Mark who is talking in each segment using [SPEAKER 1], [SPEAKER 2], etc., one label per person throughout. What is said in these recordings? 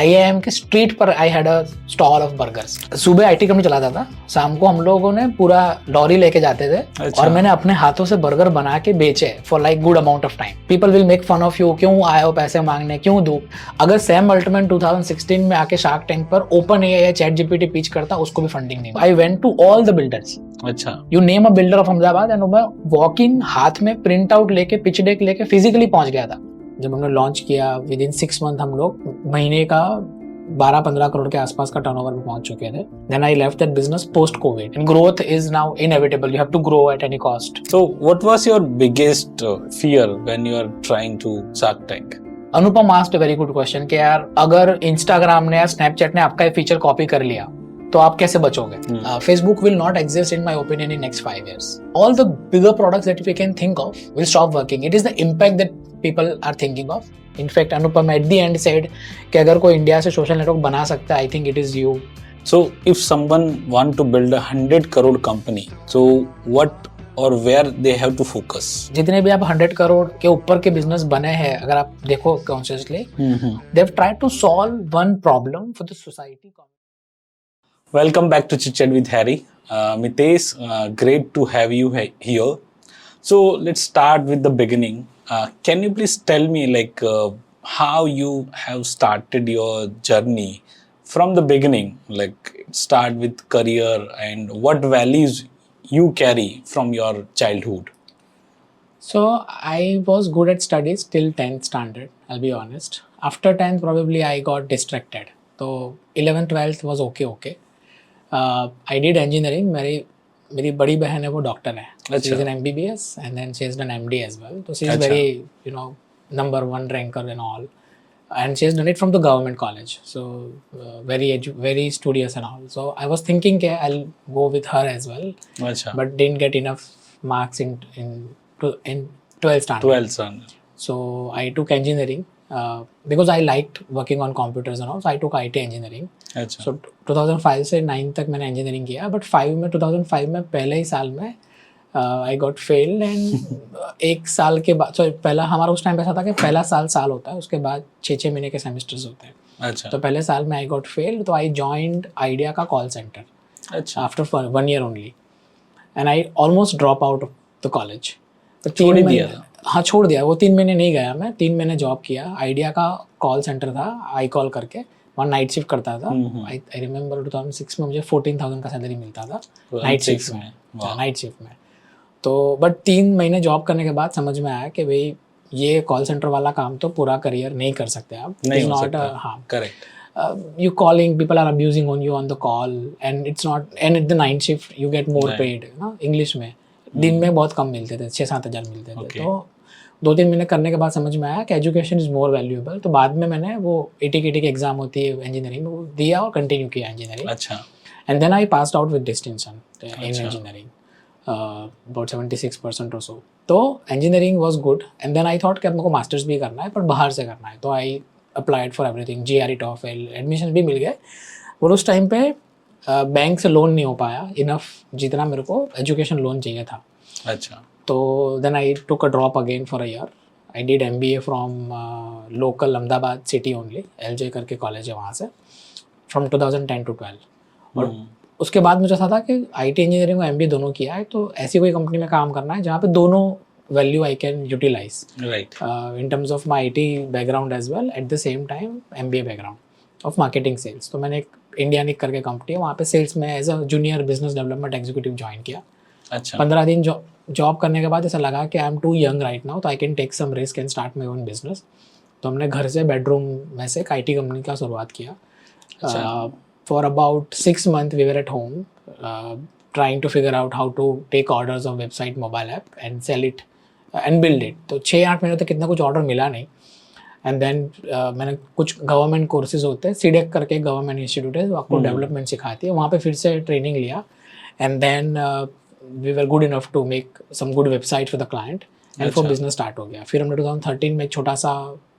[SPEAKER 1] IIM के street पर I had a stall of burgers. सुबह IT कंपनी चलाता था, शाम को हम लोगों ने पूरा लॉरी लेके जाते थे।
[SPEAKER 2] अच्छा।
[SPEAKER 1] और मैंने अपने हाथों से बर्गर बना के बेचे for like good amount of time. People will make fun of you, क्यों आए हो पैसे मांगने, क्यों दो। अगर सैम अल्टमैन 2016 में आके शार्क टैंक पर OpenAI या ChatGPT पिच करता, उसको भी फंडिंग नहीं। I went to all the builders.
[SPEAKER 2] अच्छा।
[SPEAKER 1] You name a builder of Ahmedabad and मैं वॉक इन हाथ में प्रिंट आउट लेके पिच डेक लेके फिजिकली पहुंच गया था। जब हमने लॉन्च किया विद इन 6 मंथ हम लोग महीने का 12-15 करोड़ के आसपास का टर्नओवर में पहुंच चुके थे। Then I left that business post COVID and growth is now inevitable. You have to grow at any cost.
[SPEAKER 2] So what was your biggest fear when you are trying to Shark Tank?
[SPEAKER 1] Anupam asked a very good question कि यार अगर Instagram ने या Snapchat ने आपका ये feature copy कर लिया तो आप कैसे बचोगे? Facebook will not exist in my opinion in next 5 years. All the bigger products that we can think of will stop working. It is the impact that people are thinking of. In fact, Anupam at the end said कि अगर कोई India से social network बना सकता है, I think it is you.
[SPEAKER 2] So if someone want to build a 100 crore company, so what or where they have to focus?
[SPEAKER 1] जितने भी आप 100 करोड़ के ऊपर के बिजनेस बने हैं, अगर आप देखो consciously, they have tried to solve one problem for the society.
[SPEAKER 2] Welcome back to Chit Chat with Harry. Mitesh, great to have you here. So let's start with the beginning. Can you please tell me how you have started your journey from the beginning? Like start with career and what values you carry from your childhood?
[SPEAKER 1] So I was good at studies till 10th standard, I'll be honest. After 10th probably I got distracted. So 11th 12th was okay. I did engineering. मेरी बड़ी बहन है, वो doctor है. She is an MBBS and then she has done MD as well. So she is very number one ranker and all. And she has done it from the government college. So very studious and all. So I was thinking I'll go with her as well. But didn't get enough marks in 12th standard.
[SPEAKER 2] 12th standard.
[SPEAKER 1] So I took engineering because I liked working on computers and all. So I took IT engineering.
[SPEAKER 2] अच्छा.
[SPEAKER 1] So 2005 से 9 तक मैंने engineering किया. But 2005 में पहले ही साल में I got failed and एक साल के बाद, so पहला हमारा उस टाइम पे ऐसा था कि पहला साल होता है, उसके बाद 6 महीने के सेमेस्टर्स होते हैं.
[SPEAKER 2] अच्छा.
[SPEAKER 1] तो पहले साल में I got failed, तो I joined Idea का call center.
[SPEAKER 2] अच्छा.
[SPEAKER 1] After 1 year only. And I almost drop out of the college. तो
[SPEAKER 2] छोड़ ही दिया?
[SPEAKER 1] हाँ, छोड़ दिया. वो 3 महीने नहीं गया मैं. 3 महीने जॉब किया. आइडिया का कॉल सेंटर था, आई कॉल करके. वहाँ नाइट शिफ्ट करता था. आई रिमेम्बर 2006 में मुझे 14,000 का सैलरी मिलता था नाइट शिफ्ट में. नाइट शिफ्ट में. तो बट 3 महीने जॉब करने के बाद समझ में आया कि भाई ये कॉल सेंटर वाला काम तो पूरा करियर नहीं कर सकते आप.
[SPEAKER 2] नहीं हो सकता. हाँ, correct.
[SPEAKER 1] You calling, people are abusing on you on the call and it's not, and at the night shift you get more paid, English में दिन में बहुत कम मिलते थे, 6-7 हज़ार मिलते थे. तो 2-3 महीने करने के बाद समझ में आया कि एजुकेशन इज़ मोर वैल्यूएबल. तो बाद में मैंने वो AT-KT की एग्जाम होती है इंजीनियरिंग में, वो दिया और कंटिन्यू किया इंजीनियरिंग.
[SPEAKER 2] अच्छा.
[SPEAKER 1] And then I passed out with distinction in engineering, about 76% और सो. तो engineering was good and then I thought कि अब मेरे को मास्टर्स भी करना है पर बाहर से करना है. तो I applied for everything, GRE TOEFL, admission भी मिल गए. और उस टाइम पे बैंक से लोन नहीं हो पाया इनफ जितना मेरे को एजुकेशन लोन चाहिए था.
[SPEAKER 2] अच्छा.
[SPEAKER 1] तो then I took a drop again for a year. I did MBA from local Ahmedabad city only, LJ करके कॉलेज है वहाँ से, फ्रॉम 2010 to 12. और उसके बाद मुझे था कि IT इंजीनियरिंग और MBA दोनों किया है, तो ऐसी कोई कंपनी में काम करना है जहाँ पे दोनों value I can utilize in terms of my IT background as well, at the same time MBA background of marketing sales. तो मैंने एक इंडियानिक करके कंपनी है, वहाँ पे सेल्स में as a junior business development executive join किया.
[SPEAKER 2] अच्छा.
[SPEAKER 1] 15 दिन जॉब करने के बाद ऐसा लगा कि I am too young right now, तो I can take some risk and start my own business. तो हमने घर से बेडरूम में से एक IT कंपनी का शुरुआत किया. For about 6 months we were at home trying to figure out how to take orders of website, mobile app and sell it and build it. तो 6-8 महीने तक कितना कुछ ऑर्डर मिला नहीं. एंड देन मैंने कुछ गवर्नमेंट कोर्सेज होते हैं, CDEC करके गवर्नमेंट इंस्टीट्यूट है, वो आपको डेवलपमेंट सिखाती है, वहाँ पे फिर से ट्रेनिंग लिया. And then we were good enough to make some good website for the client and for business start हो गया. फिर हमने 2013 में एक छोटा सा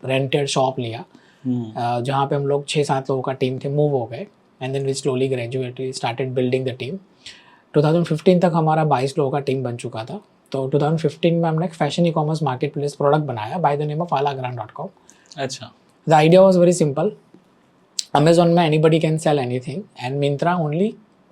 [SPEAKER 1] रेंटेड शॉप लिया, जहाँ पे हम लोग 6-7 लोगों का टीम थे, मूव हो गए. And then we slowly gradually started building the team. 2015 तक हमारा 22 लोगों का टीम बन चुका था. तो 2015 में हमने एक fashion e-commerce market place product बनाया by the name of alagrand.com.
[SPEAKER 2] अच्छा.
[SPEAKER 1] The idea was very simple. Amazon में anybody can sell anything and Myntra only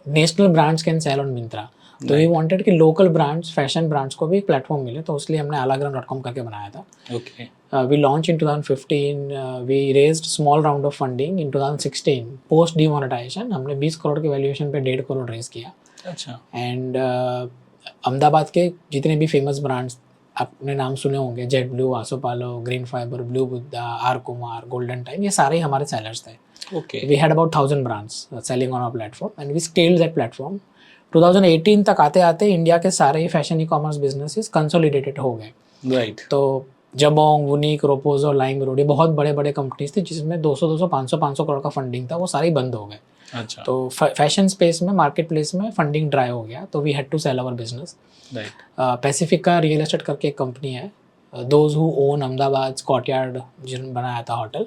[SPEAKER 1] national brands can sell on Myntra. तो we wanted कि local brands, fashion brands को भी एक platform मिले, तो इसलिए हमने alagram.com करके बनाया था.
[SPEAKER 2] Okay.
[SPEAKER 1] We launched in 2015. We raised small round of funding in 2016. Post demonetization हमने 20 करोड़ के वैल्यूएशन पे 1.5 करोड़ रेज किया.
[SPEAKER 2] अच्छा.
[SPEAKER 1] एंड अहमदाबाद के जितने भी फेमस ब्रांड्स आपने नाम सुने होंगे, Jet Blue, Asopalav, Green Fiber, Blue Buddha, R Kumar, Golden Time, ये सारे हमारे सेलर्स थे.
[SPEAKER 2] Okay.
[SPEAKER 1] We had about 1,000 brands selling on our platform and we scaled that platform. 2018 तक आते आते इंडिया के सारे fashion e commerce businesses consolidated हो गए.
[SPEAKER 2] Right.
[SPEAKER 1] तो जबोंग, वुनिक, रोपोजो, लाइमरोड, ये बहुत बड़े बड़े कंपनीज थे जिसमें 200 500 करोड़ का फंडिंग था, वो सारे ही बंद हो गए.
[SPEAKER 2] अच्छा.
[SPEAKER 1] तो फैशन स्पेस में, मार्केट प्लेस में फंडिंग ड्राई हो गया, तो we had to sell our business.
[SPEAKER 2] Right.
[SPEAKER 1] Pacific का रियल एस्टेट करके एक कंपनी है, those who own Ahmedabad Courtyard, जिन्होंने बनाया था hotel,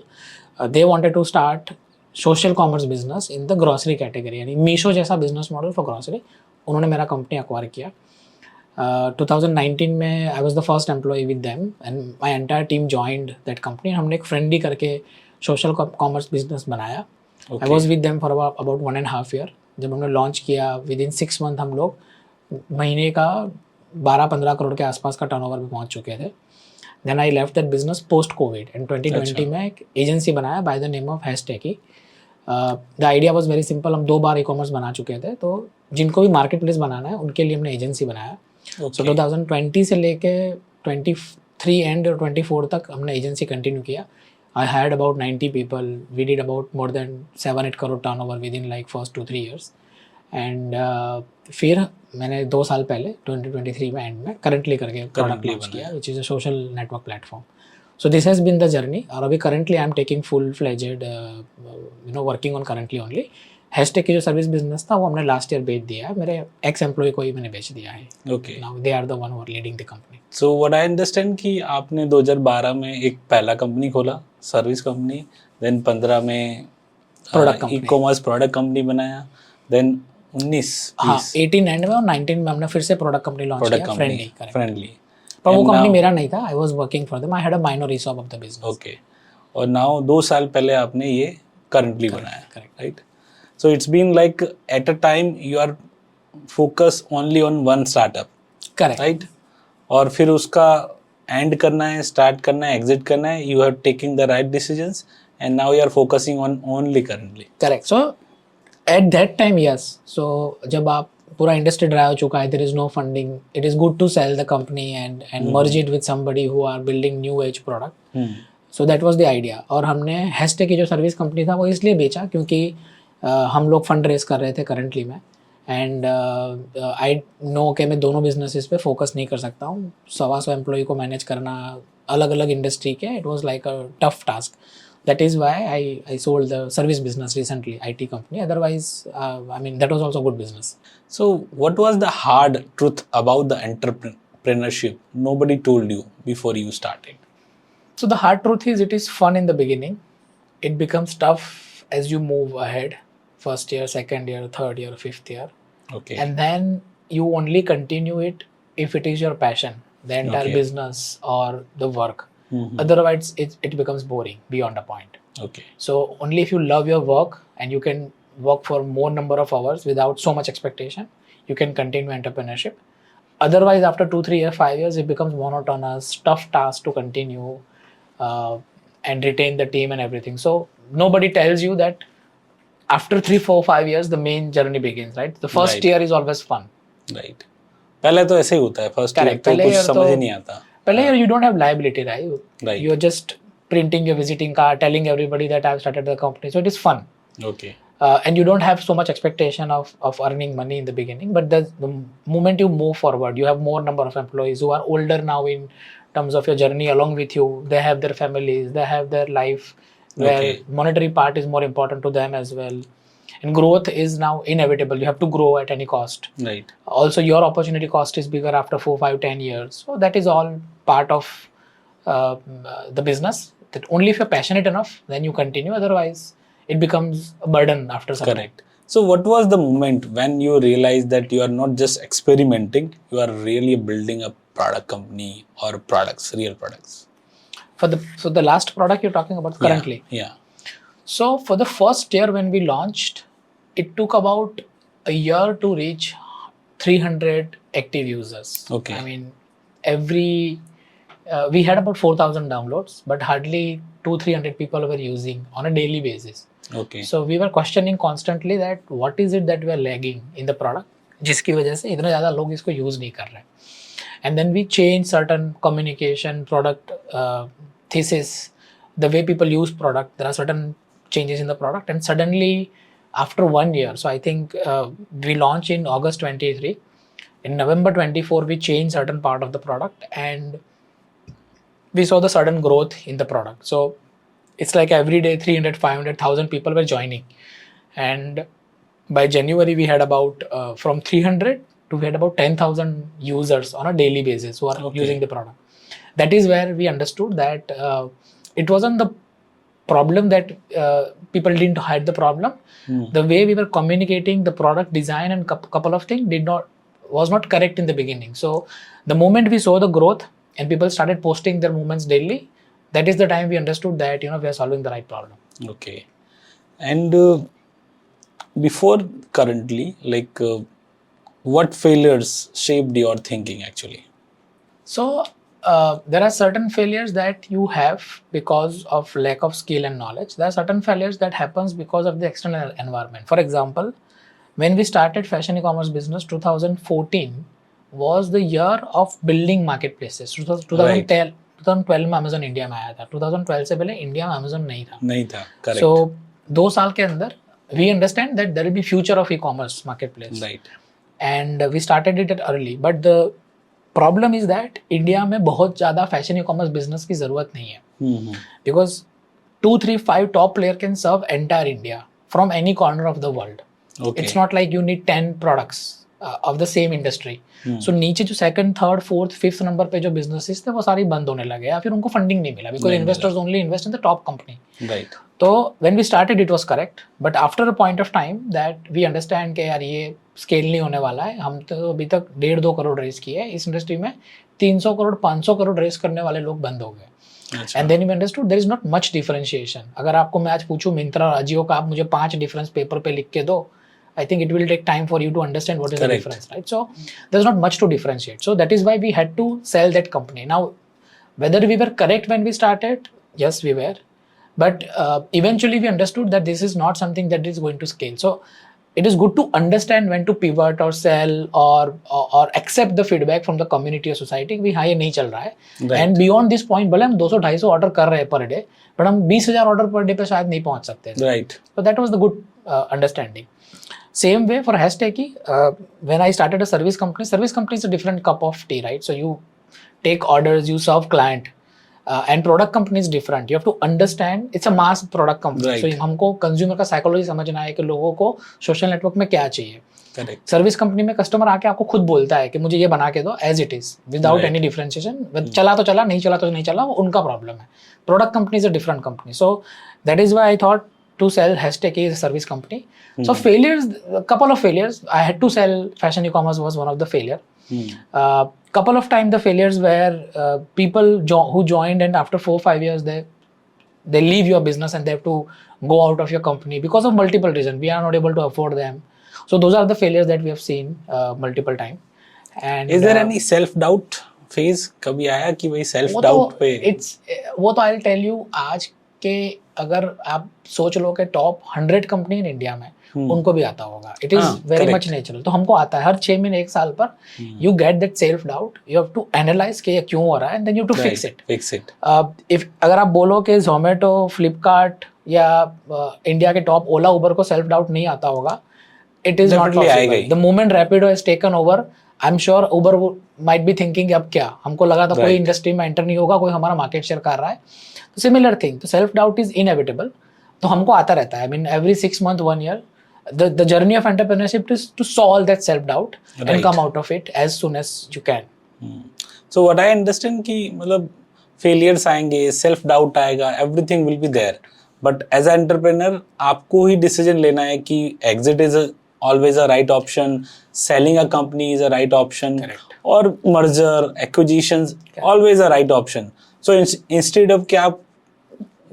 [SPEAKER 1] they wanted to start social commerce business in the grocery category, यानी मीशो जैसा बिजनेस मॉडल फॉर ग्रॉसरी. उन्होंने मेरा कंपनी एक्वायर किया. 2019 में I was the first employ with them and my entire team joined that company. हमने एक friendly करके social commerce business बनाया. I was with them for about 1.5 year. जब हमने लॉन्च किया, विद इन 6 मंथ हम लोग महीने का 12-15 करोड़ के आसपास का टर्नओवर पे पहुंच चुके थे. Then I left that business post COVID and 2020 में एक एजेंसी बनाया by the name of Hashtagy. The idea was very simple. हम 2 बार ई कॉमर्स बना चुके थे, तो जिनको भी मार्केट प्लेस बनाना है उनके लिए हमने एजेंसी बनाया. सो 2020 से लेके 23 एंड और 24 तक हमने एजेंसी कंटिन्यू किया. I had about 90 people. We did about more than 7-8 crore turnover within like first 2-3 years. And फिर मैंने 2 साल पहले 2023 में एंड में करंटली करके प्रोडक्ट लॉन्च किया, which is a social network platform. So this has been the journey. और अभी currently I am taking full fledged working on currently only. Hashtag की जो सर्विस बिजनेस था वो हमने लास्ट ईयर बेच दिया है. मेरे एक्स एम्प्लॉय को ही मैंने बेच दिया है.
[SPEAKER 2] Okay.
[SPEAKER 1] Now they are the one who are leading the company.
[SPEAKER 2] So what I understand कि आपने 2012 में एक पहला कंपनी खोला, सर्विस कंपनी. देन 15 में
[SPEAKER 1] Product company.
[SPEAKER 2] E commerce product company बनाया. देन 19
[SPEAKER 1] हाँ 18 एंड में और 19 में हमने फिर से प्रोडक्ट कंपनी लॉन्च
[SPEAKER 2] प्रोडक्ट
[SPEAKER 1] किया,
[SPEAKER 2] कंपनी
[SPEAKER 1] फ्रेंडली.
[SPEAKER 2] फ्रेंडली.
[SPEAKER 1] पर वो कंपनी मेरा नहीं था. I was working for them. I had a minor ESOP of the business.
[SPEAKER 2] Okay. और नाउ 2 साल पहले आपने ये करंटली बनाया.
[SPEAKER 1] Correct.
[SPEAKER 2] Right. So it's been like at a time you are focused only on one startup,
[SPEAKER 1] correct.
[SPEAKER 2] right? और फिर उसका end करना है, start करना है, exit करना है. You are taking the right decisions and now you are focusing on only currently.
[SPEAKER 1] Correct. So at that time yes. So जब आप पूरा इंडस्ट्री ड्राई हो चुका है, there is no funding, it is good to sell the company and merge it with somebody who are building new age product. So that was the idea. और हमने hashtag की जो सर्विस कंपनी था वो इसलिए बेचा क्योंकि हम लोग फंड रेज कर रहे थे करंटली में. एंड आई नो कि मैं दोनों बिजनेसेस पे फोकस नहीं कर सकता हूँ. 100 एम्प्लॉय को मैनेज करना अलग अलग इंडस्ट्री के, it was like a tough task. That is why I sold the service business recently, IT company. Otherwise, I mean, that was also good business.
[SPEAKER 2] So what was the hard truth about the entrepreneurship nobody told you before you started?
[SPEAKER 1] So the hard truth is it is fun in the beginning. It becomes tough as you move ahead. First year, second year, third year, fifth year.
[SPEAKER 2] Okay.
[SPEAKER 1] And then you only continue it if it is your passion, the entire
[SPEAKER 2] Okay.
[SPEAKER 1] business or the work.
[SPEAKER 2] Mhm.
[SPEAKER 1] Otherwise, it becomes boring beyond a point.
[SPEAKER 2] Okay.
[SPEAKER 1] So only if you love your work and you can work for more number of hours without so much expectation, you can continue entrepreneurship. Otherwise, after 2-3 years, 5 years, it becomes monotonous, tough task to continue and retain the team and everything. So nobody tells you that after 3, 4, 5 years, the main journey begins, right? The first
[SPEAKER 2] Right.
[SPEAKER 1] year is always fun.
[SPEAKER 2] Right. पहले तो ऐसे ही होता है. First year
[SPEAKER 1] Correct.
[SPEAKER 2] तो
[SPEAKER 1] पहले
[SPEAKER 2] कुछ
[SPEAKER 1] year
[SPEAKER 2] समझ
[SPEAKER 1] तो-
[SPEAKER 2] ही नहीं आता.
[SPEAKER 1] Pehले year, you don't have liability, right?
[SPEAKER 2] Right.
[SPEAKER 1] You're just printing your visiting card, telling everybody that I've started the company. So it is fun.
[SPEAKER 2] Okay.
[SPEAKER 1] And you don't have so much expectation of earning money in the beginning, but the moment you move forward, you have more number of employees who are older now in terms of your journey along with you. They have their families, they have their life, where
[SPEAKER 2] Okay.
[SPEAKER 1] monetary part is more important to them as well. And growth is now inevitable. You have to grow at any cost.
[SPEAKER 2] Right.
[SPEAKER 1] Also, your opportunity cost is bigger after 4, 5, 10 years. So that is all part of the business. That only if you're passionate enough, then you continue. Otherwise, it becomes a burden after some time.
[SPEAKER 2] Correct. So what was the moment when you realized that you are not just experimenting, you are really building a product company or products, real products?
[SPEAKER 1] So the last product you're talking about currently.
[SPEAKER 2] Yeah.
[SPEAKER 1] So for the first year when we launched, it took about a year to reach 300 active users.
[SPEAKER 2] Okay.
[SPEAKER 1] I mean, we had about 4,000 downloads, but hardly 200-300 people were using on a daily basis.
[SPEAKER 2] Okay.
[SPEAKER 1] So we were questioning constantly that what is it that we are lagging in the product, जिसकी वजह से इतने ज़्यादा लोग इसको use नहीं कर रहे हैं. And then we changed certain communication, product thesis, the way people use product. There are certain changes in the product, and suddenly after 1 year, so I think we launched in August 23. In November 24, we changed certain part of the product, and we saw the sudden growth in the product. So it's like every day 300, 500,000 people were joining, and by January we had about from 300 to we had about 10,000 users on a daily basis who are
[SPEAKER 2] Okay.
[SPEAKER 1] using the product. That is where we understood that it wasn't the problem that people didn't hide the problem. The way we were communicating the product design and couple of things was not correct in the beginning. So the moment we saw the growth and people started posting their movements daily, that is the time we understood that we are solving the right problem.
[SPEAKER 2] Okay. And before currently, like what failures shaped your thinking actually?
[SPEAKER 1] So there are certain failures that you have because of lack of skill and knowledge. There are certain failures that happens because of the external environment. For example, when we started fashion e-commerce business, 2014 was the year of building marketplaces. 2012 में Amazon India में आया था. 2012 से पहले India में Amazon नहीं था.
[SPEAKER 2] Correct.
[SPEAKER 1] So 2 साल के अंदर we understand that there will be future of e-commerce marketplace.
[SPEAKER 2] Right.
[SPEAKER 1] And we started it early, but the problem is that India में बहुत ज़्यादा फैशन e-commerce business की ज़रूरत नहीं है. Because 2, 3, 5 top player can serve entire India from any corner of the world.
[SPEAKER 2] Okay.
[SPEAKER 1] It's not like you need 10 products of the same industry. So नीचे जो second, third, fourth, fifth number पे जो businesses थे वो सारी बंद होने लगे या फिर उनको funding नहीं मिला because investors only invest in the top company.
[SPEAKER 2] Right.
[SPEAKER 1] तो when we started it was correct, but after a point of time that we understand कि यार ये scale नहीं होने वाला है. हम तो अभी तक 1.5-2 करोड़ रेस किए हैं. इस इंडस्ट्री में 300 करोड़ 500 करोड़ रेस करने वाले लोग बंद हो गए. And then we understood there is not much differentiation. अगर आपको मैं आज पूछूं मिंत्रा और अजियो का आप मुझे 5 डिफरेंस पेपर पे लिख के दो, I think it will take time for you to understand what is the difference, right? So there's not much to differentiate. So that is why we had to sell that company. Now, whether we were correct when we started, yes, we were. But eventually we understood that this is not something that is going to scale. So it is good to understand when to pivot or sell or accept the feedback from the community or society. भी हाँ ये नहीं चल रहा है.
[SPEAKER 2] Right.
[SPEAKER 1] And beyond this point, भले हम 200-250 order कर रहे हैं पर डे, but हम 20,000 ऑर्डर पर डे पे शायद नहीं पहुंच सकते.
[SPEAKER 2] Right.
[SPEAKER 1] So that was the good understanding. Same way for Hashtaggy, when I started a service company is a different cup of tea, right? So you take orders, you serve client, and product company is different. You have to understand it's a mass product company.
[SPEAKER 2] Right.
[SPEAKER 1] So हमको consumer का psychology समझना है कि लोगों को social network में क्या चाहिए.
[SPEAKER 2] Correct.
[SPEAKER 1] सर्विस कंपनी में कस्टमर आके आपको खुद बोलता है कि मुझे ये बना के दो as it is without any differentiation. चला तो चला, नहीं चला तो नहीं चला, वो उनका प्रॉब्लम है. Product company is a different company. So that is why I thought to sell Hashtaggy is a service company. So failures, a couple of failures. I had to sell fashion e-commerce was one of the failure. Couple of times the failures were people who joined and after 4-5 years they leave your business and they have to go out of your company because of multiple reasons. We are not able to afford them. So those are the failures that we have seen multiple times. And
[SPEAKER 2] is there any self doubt phase कभी आया कि भाई self doubt पे?
[SPEAKER 1] वो तो I'll tell you आज के अगर आप सोच लो कि टॉप 100 कंपनी इन इंडिया में उनको भी आता होगा. It is very much natural. तो हमको आता है हर 6 महीने 1 साल पर. You get that self doubt, you have to analyze कि ये क्यों हो रहा है and then you to fix it. If अगर आप बोलो कि जोमेटो, फ्लिपकार्ट या इंडिया के टॉप ओला, उबर को सेल्फ डाउट नहीं आता होगा, it is not possible. The moment Rapido has taken over, I am sure Uber might be thinking अब क्या, हमको लगा था कोई इंडस्ट्री में एंटर नहीं होगा, कोई हमारा मार्केट शेयर कर रहा है. तो सिमिलर थिंग. तो सेल्फ डाउट इज इनएविटेबल. तो हमको आता रहता है. I mean every 6 months 1 year the journey of entrepreneurship is to solve that self doubt and come out of it as soon as you can.
[SPEAKER 2] So what I understand कि मतलब failures आएंगे, self doubt आएगा, everything will be there, but as an entrepreneur आपको ही decision लेना है कि exit is always a right option, selling a company is a right option.
[SPEAKER 1] Correct.
[SPEAKER 2] or merger, acquisitions, always a right option. So instead of कि आप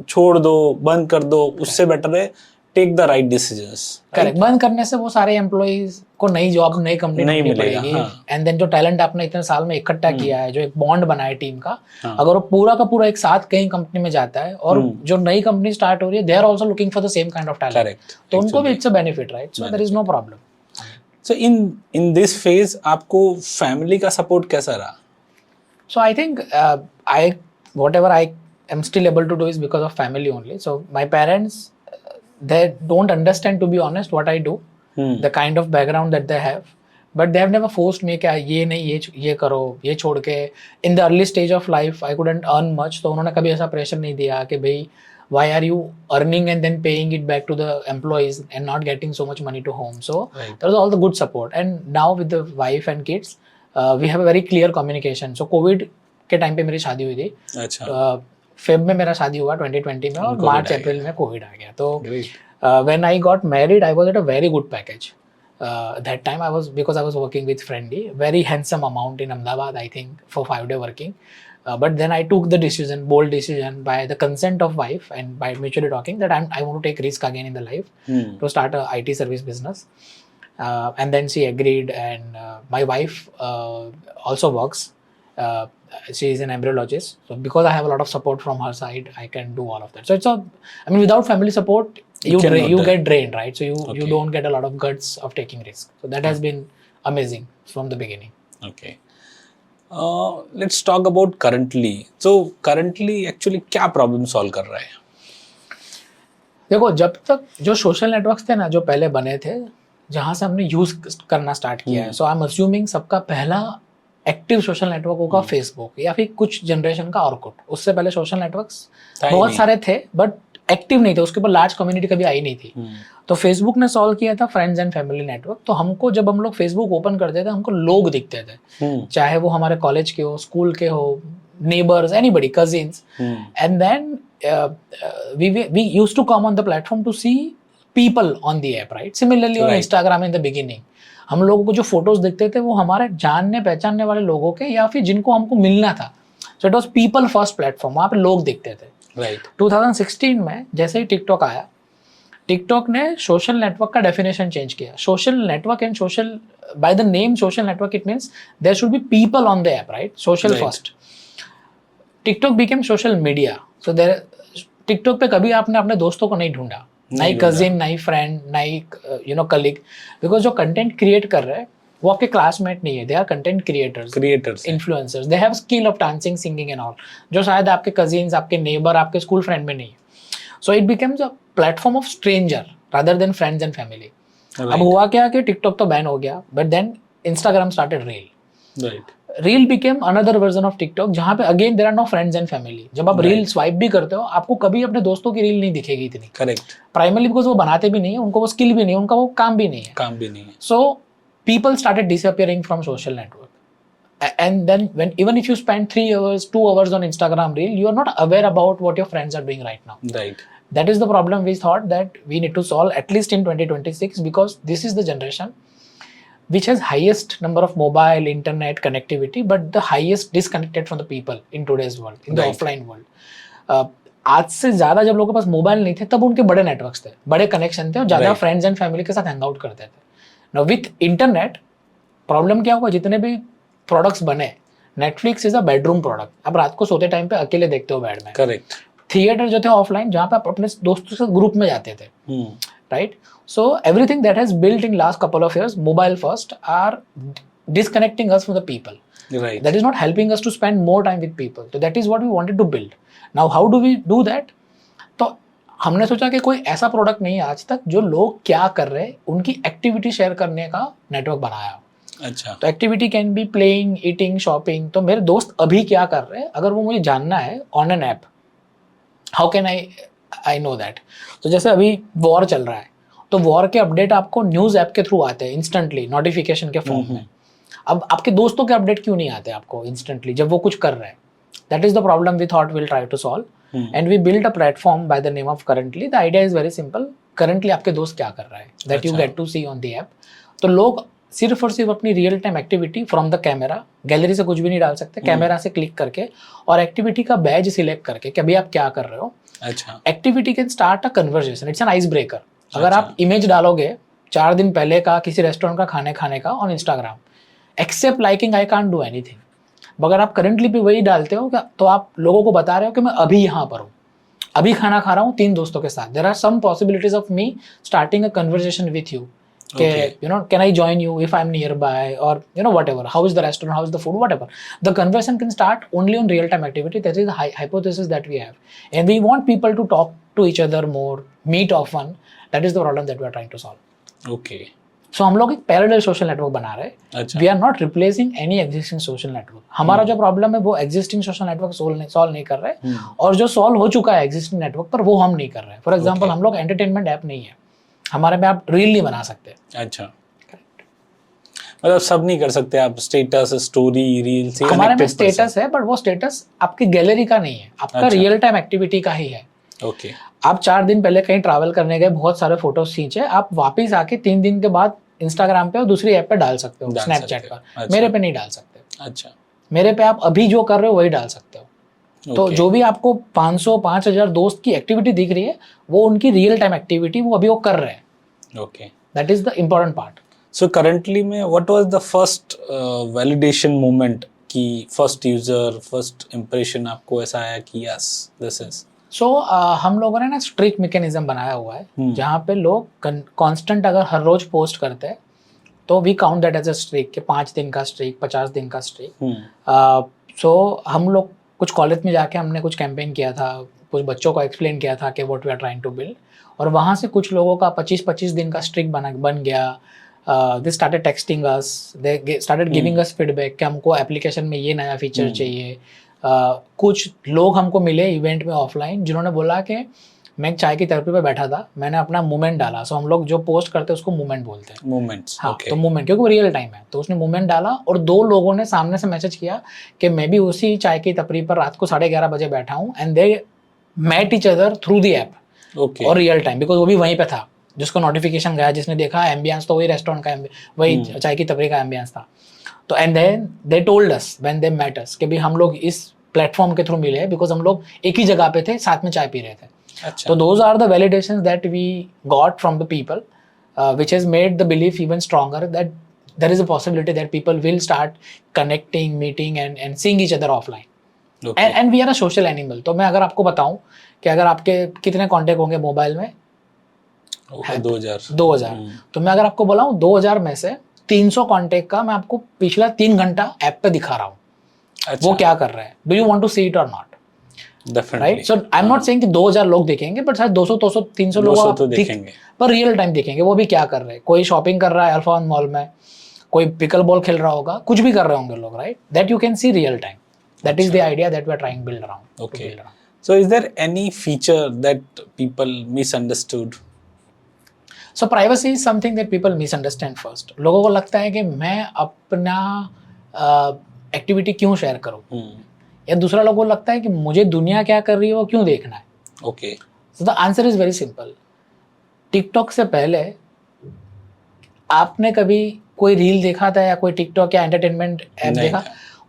[SPEAKER 2] छोड़ दो, बंद कर दो, उससे बेटर है take the right decisions.
[SPEAKER 1] Correct, बंद करने से वो सारे एम्प्लॉइज को नई जॉब नई कंपनी
[SPEAKER 2] नहीं
[SPEAKER 1] ढूंढनी
[SPEAKER 2] मिलेगा,
[SPEAKER 1] पड़ेगी,
[SPEAKER 2] हाँ।
[SPEAKER 1] एंड देन जो टैलेंट आपने इतने साल में इकट्ठा किया है, जो एक बॉन्ड बना है टीम का,
[SPEAKER 2] हाँ।
[SPEAKER 1] अगर वो पूरा का पूरा एक साथ कहीं कंपनी में जाता है और जो नई कंपनी स्टार्ट हो रही है, they are also looking for the same kind of talent,
[SPEAKER 2] correct,
[SPEAKER 1] तो उनको भी it's a benefit, right? So there is no problem.
[SPEAKER 2] So in this phase आपको फैमिली का सपोर्ट कैसा रहा?
[SPEAKER 1] So I think whatever I am still able to do is because of family only. So my parents, they don't understand, to be honest, what I do, the kind of background that they have, but they have never forced me कि ये नहीं ये करो, ये छोड़ के। In the early stage of life I couldn't earn much, तो उन्होंने कभी ऐसा प्रेशर नहीं दिया कि भाई why are you earning and then paying it back to the employees and not getting so much money to home. So there was all the good support, and now with the wife and kids, we have a very clear communication. So COVID के time पे मेरी शादी हुई थी,
[SPEAKER 2] अच्छा,
[SPEAKER 1] Feb में मेरा शादी हुआ 2020 में, और मार्च अप्रैल में कोविड आ गया। तो
[SPEAKER 2] Great.
[SPEAKER 1] when I got married I was at a very good package. That time I was working with Friendly, very handsome amount in Ahmedabad, I think, for 5-day working. But then I took the decision, bold decision, by the consent of wife and by mutually talking, that I want to take risk again in the life to start a IT service business. And then she agreed, and my wife also works. She is an embryologist, so because I have a lot of support from her side, I can do all of that. So without family support, you get drained, right? So you don't get a lot of guts of taking risk. So that has been amazing from the beginning.
[SPEAKER 2] Okay. Let's talk about currently. So currently actually क्या problem solve कर रहा है?
[SPEAKER 1] देखो, जब तक जो social networks थे ना, जो पहले बने थे, जहाँ से हमने यूज करना स्टार्ट किया है, सो आई एम अज्यूमिंग सबका पहला एक्टिव सोशल नेटवर्क होगा फेसबुक, या फिर कुछ जनरेशन का ऑर्कुट। उससे पहले सोशल नेटवर्क्स बहुत सारे थे बट एक्टिव नहीं थे, उसके ऊपर लार्ज कम्युनिटी कभी आई नहीं थी। तो फेसबुक ने सॉल्व किया था फ्रेंड्स एंड फैमिली नेटवर्क। तो हमको, जब हम लोग फेसबुक ओपन करते थे, हमको लोग दिखते थे, चाहे वो हमारे कॉलेज के हो, स्कूल के हो, neighbours, anybody, cousins, and then we used to come on the platform to see people on the app, right? Similarly on Instagram in the beginning, हम लोगों को जो फोटोज दिखते थे वो हमारे जानने पहचानने वाले लोगों के, या फिर जिनको हमको मिलना था। So it was people first platform, वहाँ पे लोग दिखते थे।
[SPEAKER 2] राइट।
[SPEAKER 1] 2016 में जैसे ही टिकटॉक आया, टिकटॉक ने सोशल नेटवर्क का डेफिनेशन चेंज किया। Social network and social, by the name social network, it means there should be people on the app, right? Social first. TikTok became social media. So there, TikTok पे कभी आपने अपने दोस्तों को नहीं ढूंढा, नई कजिन, नई फ्रेंड, नई कलीग, बिकॉज जो कंटेंट क्रिएट कर रहे हैं वो आपके क्लासमेट नहीं है, they are content creators, influencers, they have skill of dancing, singing and all, जो शायद आपके कजिन्स, आपके नेबर, आपके स्कूल फ्रेंड में नहीं है। So it becomes a platform of stranger rather than friends and family. अब हुआ क्या कि टिकटॉक तो बैन हो गया, but then Instagram started reel. Reel became another version of TikTok, जहाँ पे again there are no friends and family. जब आप रील स्वाइप भी करते हो, आपको कभी अपने दोस्तों की रील नहीं दिखेगी इतनी।
[SPEAKER 2] करेक्ट।
[SPEAKER 1] प्राइमरली बिकॉज वो बनाते भी नहीं है, उनको वो स्किल भी नहीं है, उनका वो काम भी नहीं है। So people started disappearing from social network, and then when even if you spend 3 hours 2 hours on Instagram reel, you are not aware about what your friends are doing right now.
[SPEAKER 2] Right.
[SPEAKER 1] That is the problem we thought that we need to solve, at least in 2026, because this is the generation which has highest number of mobile internet connectivity, but the highest disconnected from the people in today's world, in the offline world. आज से ज्यादा जब लोगों के पास mobile नहीं थे, तब उनके बड़े नेटवर्क्स थे, बड़े कनेक्शन थे, और ज्यादा फ्रेंड्स एंड फैमिली के साथ हैंग आउट करते थे। नाउ विथ इंटरनेट प्रॉब्लम क्या हुआ, जितने भी प्रोडक्ट्स बने, Netflix is a bedroom product. आप रात को सोते टाइम पे अकेले देखते हो बेड में।
[SPEAKER 2] करेक्ट।
[SPEAKER 1] थिएटर जो थे ऑफलाइन, जहाँ पे आप अपने दोस्तों से ग्रुप में जाते थे, right? So everything that has built in last couple of years, mobile first, are disconnecting us from the people.
[SPEAKER 2] Right.
[SPEAKER 1] That is not helping us to spend more time with people. So that is what we wanted to build. Now how do we do that? तो हमने सोचा कि कोई ऐसा product नहीं है आज तक जो लोग क्या कर रहे हैं उनकी एक्टिविटी शेयर करने का नेटवर्क बनाया।
[SPEAKER 2] अच्छा। तो
[SPEAKER 1] activity can be playing, eating, shopping. तो मेरे दोस्त अभी क्या कर रहे हैं, अगर वो मुझे जानना है on an app, how can I know that? तो जैसे अभी वॉर चल रहा है, तो वॉर के अपडेट आपको न्यूज़ ऐप के थ्रू आते हैं इंस्टेंटली, नोटिफिकेशन के फॉर्म में। अब आपके दोस्तों के अपडेट क्यों नहीं आते आपको इंस्टेंटली जब वो कुछ कर रहे हैं? That is the problem we thought will try to solve, and we build a platform by the name of currently. The idea is very simple. Currently आपके दोस्त क्या कर रहा है, that you get to see on the app. तो लोग सिर्फ और सिर्फ अपनी real time activity from the camera, gallery से कुछ भी नहीं डाल सकते, कैमरा से क्लिक करके और एक्टिविटी का बैज सिलेक्ट करके कि अभी आप क्या कर रहे हो,
[SPEAKER 2] अच्छा
[SPEAKER 1] activity can start a conversation, it's an ice breaker. अगर आप इमेज डालोगे 4 दिन पहले का किसी रेस्टोरेंट का खाने का on Instagram, except liking I can't do anything. अगर आप करंटली भी वही डालते हो तो आप लोगों को बता रहे हो कि मैं अभी यहाँ पर हूँ, अभी खाना खा रहा हूँ 3 दोस्तों के साथ. There are some possibilities of me starting a conversation with you, can I join you if I'm nearby, or whatever, how is the restaurant, how is the food, whatever. The conversation can start only on real time activity. That is the hypothesis that we have, and we want people to talk to each other more, meet often. That is the problem that we are trying to solve.
[SPEAKER 2] Okay.
[SPEAKER 1] So हम लोग एक parallel social network बना रहे हैं. We are not replacing any existing social network. हमारा जो problem है वो एग्जिस्टिंग सोशल नेटवर्क सॉल्व नहीं कर रहे, और जो सॉल्व हो चुका है एग्जिस्टिंग नेटवर्क पर वो हम नहीं कर रहे. फॉर एग्जाम्पल हम लोग एंटरटेनमेंट ऐप नहीं है, हमारे में आप रील नहीं बना सकते.
[SPEAKER 2] अच्छा, मतलब सब नहीं कर सकते आप, स्टेटस, स्टोरी, रील्स.
[SPEAKER 1] हमारे में स्टेटस है, बट वो स्टेटस आपकी गैलरी का नहीं है, आपका रियल टाइम एक्टिविटी का ही है.
[SPEAKER 2] ओके.
[SPEAKER 1] आप 4 दिन पहले कहीं ट्रैवल करने गए, बहुत सारे फोटोज खींचे, आप वापस आके 3 दिन के बाद इंस्टाग्राम पे और दूसरी ऐप पे डाल सकते हो, स्नैपचैट पर.
[SPEAKER 2] अच्छा.
[SPEAKER 1] मेरे पे नहीं डाल सकते.
[SPEAKER 2] अच्छा.
[SPEAKER 1] मेरे पे आप अभी जो कर रहे हो वही डाल सकते हो. तो जो भी आपको 500 5000 दोस्त की एक्टिविटी दिख रही है वो उनकी रियल टाइम एक्टिविटी वो अभी वो कर रहे हैं.
[SPEAKER 2] Okay.
[SPEAKER 1] That is the important part.
[SPEAKER 2] So currently में what was the first validation moment की फर्स्ट यूजर, फर्स्ट इंप्रेशन आपको ऐसा आया कि यस दिस इज.
[SPEAKER 1] सो हम लोगों ने ना स्ट्रीक मैकेनिज्म बनाया हुआ है जहाँ पे लोग कांस्टेंट अगर हर रोज पोस्ट करते हैं तो we count that as a streak, कि 5 दिन का स्ट्रीक, 50 दिन का स्ट्रीक. सो हम लोग कुछ कॉलेज में जाके हमने कुछ कैंपेन किया था, कुछ बच्चों को एक्सप्लेन किया था कि what we are trying to build, और वहाँ से कुछ लोगों का 25-25 दिन का स्ट्रीक बन गया. They started texting us, they started giving us feedback कि हमको एप्लीकेशन में ये नया फीचर चाहिए. कुछ लोग हमको मिले इवेंट में ऑफलाइन जिन्होंने बोला कि मैं चाय की थेरेपी पे बैठा था, मैंने अपना मूवमेंट डाला. सो हम लोग जो पोस्ट करते हैं उसको मूवमेंट बोलते हैं.
[SPEAKER 2] मूवमेंट्स.
[SPEAKER 1] हाँ, तो मूवमेंट क्योंकि वो रियल टाइम है, तो उसने मूवमेंट डाला और 2 लोगों ने सामने से मैसेज किया कि मैं भी उसी चाय की टपरी पर रात को 11:30 बजे बैठा हूँ, and they met each other through the app.
[SPEAKER 2] Okay.
[SPEAKER 1] और रियल टाइम, बिकॉज वो भी वहीं पे था, जिसको नोटिफिकेशन गया, जिसने देखा एम्बियंस तो वही रेस्टोरेंट का, वही चाय की टपरी का एम्बियंस था. तो and then they told us when they met us कि भी हम लोग इस प्लेटफॉर्म के थ्रू मिले बिकॉज हम लोग एक ही जगह पे थे, साथ में चाय पी रहे थे.
[SPEAKER 2] अच्छा.
[SPEAKER 1] So those are the validations that we got from the people, which has made the belief even stronger that there is a possibility that people will start connecting, meeting and seeing each other offline.
[SPEAKER 2] Okay.
[SPEAKER 1] And we are a social animal. तो मैं अगर आपको बताऊं कि अगर आपके कितने contact होंगे मोबाइल में, 2000. तो मैं अगर आपको बोलाऊं 2000 में से 300 कॉन्टेक्ट का मैं आपको पिछला 3 घंटा ऐप पे दिखा रहा हूँ.
[SPEAKER 2] अच्छा.
[SPEAKER 1] वो क्या कर रहे हैं, do you want to see it और not,
[SPEAKER 2] Definitely.
[SPEAKER 1] Right. So I am not saying कि 2000 लोग देखेंगे, बट शायद 200 300 लोग
[SPEAKER 2] तो देखेंगे,
[SPEAKER 1] पर रियल टाइम देखेंगे वो भी क्या कर रहे हैं. कोई शॉपिंग कर रहा है अल्फा वन मॉल में, कोई पिकल बॉल खेल रहा होगा, कुछ भी कर रहे होंगे लोग, right. That you can see real time. That is the idea that we are trying build around.
[SPEAKER 2] Okay. So is there any feature that people misunderstood?
[SPEAKER 1] So privacy is something that people misunderstand first. लोगों को लगता है कि मैं अपना activity क्यों share करूँ, या दूसरा लोगों को लगता है कि मुझे दुनिया क्या कर रही है वो क्यों देखना है.
[SPEAKER 2] Okay.
[SPEAKER 1] So the answer is very simple. TikTok से पहले आपने कभी कोई रील देखा था या कोई टिकटॉक या एंटरटेनमेंट ऐप देखा?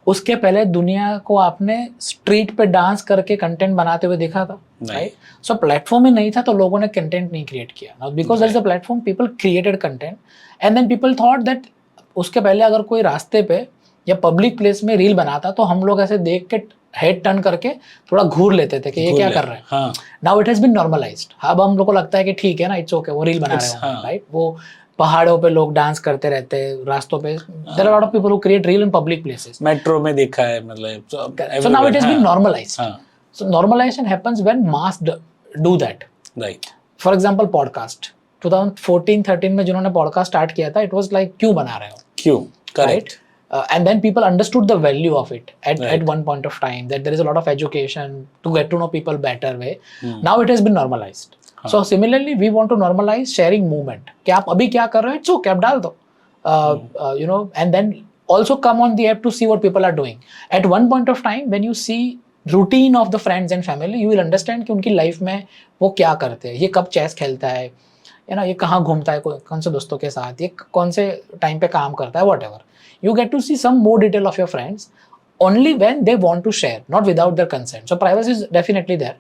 [SPEAKER 1] उसके पहले दुनिया को आपने स्ट्रीट पे डांस करके कंटेंट बनाते हुए देखा था, राइट. सो प्लेटफॉर्म ही नहीं था तो लोगों ने कंटेंट नहीं क्रिएट किया. Now because there is a platform, people created content, and then people thought that उसके पहले अगर कोई रास्ते पे या पब्लिक प्लेस में रील बनाता तो हम लोग ऐसे देख के हेड टर्न करके थोड़ा घूर लेते थे कि ये क्या कर रहे हैं. Now it has been normalized. अब हम लोग को लगता है कि ठीक है ना, इट्स ओके, वो रील बना रहे हैं, राइट. वो पहाड़ों पे लोग डांस करते रहते हैं, रास्तों पे. There are lot of people who create reel in public places.
[SPEAKER 2] Metro में देखा है, मतलब.
[SPEAKER 1] So now it has been normalized. So normalization happens when mass do that,
[SPEAKER 2] right.
[SPEAKER 1] For example podcast 2014-13 में जिन्होंने पॉडकास्ट स्टार्ट किया था, it was like क्यों बना रहे हो,
[SPEAKER 2] क्यों, correct.
[SPEAKER 1] And then people understood the value of it at one point of time, that there is a lot of education to get to know people better way. Now it has been normalized. So similarly we want to normalize sharing movement. कि आप अभी क्या कर रहे हो, it's okay, आप डाल दो, and then also come on the app to see what people are doing. At one point of time when you see routine of the friends and family, you will understand कि उनकी life में वो क्या करते हैं, ये कब chess खेलता है, ये कहाँ घूमता है, कौन से दोस्तों के साथ, ये कौन से टाइम पे काम करता है, what ever. You get to see some more detail of your friends only when they want to share, not without their consent. So privacy is definitely there.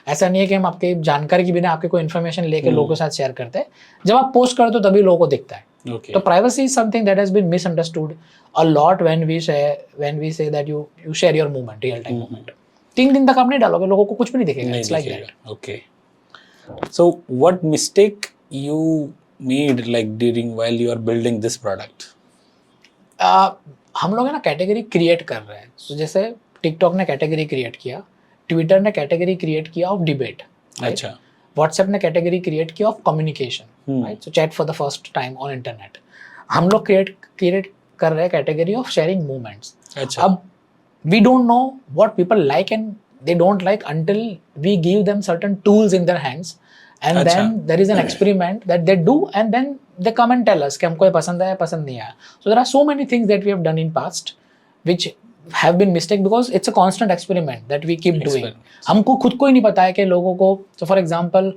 [SPEAKER 1] ऐसा नहीं है कि हम आपके जानकारी के बिना आपके कोई इन्फॉर्मेशन लेके लोगों के साथ शेयर करते हैं. जब आप पोस्ट करते हो तभी लोगों को दिखता है.
[SPEAKER 2] Okay.
[SPEAKER 1] तो privacy is something that has been misunderstood a lot when we say that you share your moment, real time moment. 3 दिन तक आप नहीं डालोगे, लोगों को कुछ भी नहीं दिखेगा.
[SPEAKER 2] नहीं
[SPEAKER 1] It's like
[SPEAKER 2] दिखेगा.
[SPEAKER 1] that.
[SPEAKER 2] Okay. So what mistake you made like during while you are building this product?
[SPEAKER 1] हम लोग है ना कैटेगरी क्रिएट कर रहे हैं. So जैसे टिकटॉक ने कैटेगरी क्रिएट किया, ट्विटर ने कैटेगरी क्रिएट किया ऑफ डिबेट,
[SPEAKER 2] अच्छा.
[SPEAKER 1] व्हाट्सएप ने कैटेगरी क्रिएट किया of communication, right. So chat for the first time on internet. हम लोग क्रिएट कर रहे हैं कैटेगरी ऑफ शेयरिंग मूवमेंट्स.
[SPEAKER 2] अच्छा.
[SPEAKER 1] अब we don't know what people like and they don't like until we give them certain tools in their hands, and
[SPEAKER 2] अच्छा.
[SPEAKER 1] then there is an experiment that they do, and then they come and tell us कि हमको ये पसंद आया, पसंद नहीं आया. So there are so many things that we have done in past which have been mistake because it's a constant experiment that we keep doing. हमको खुद को ही नहीं पता है कि लोगों को. So for example,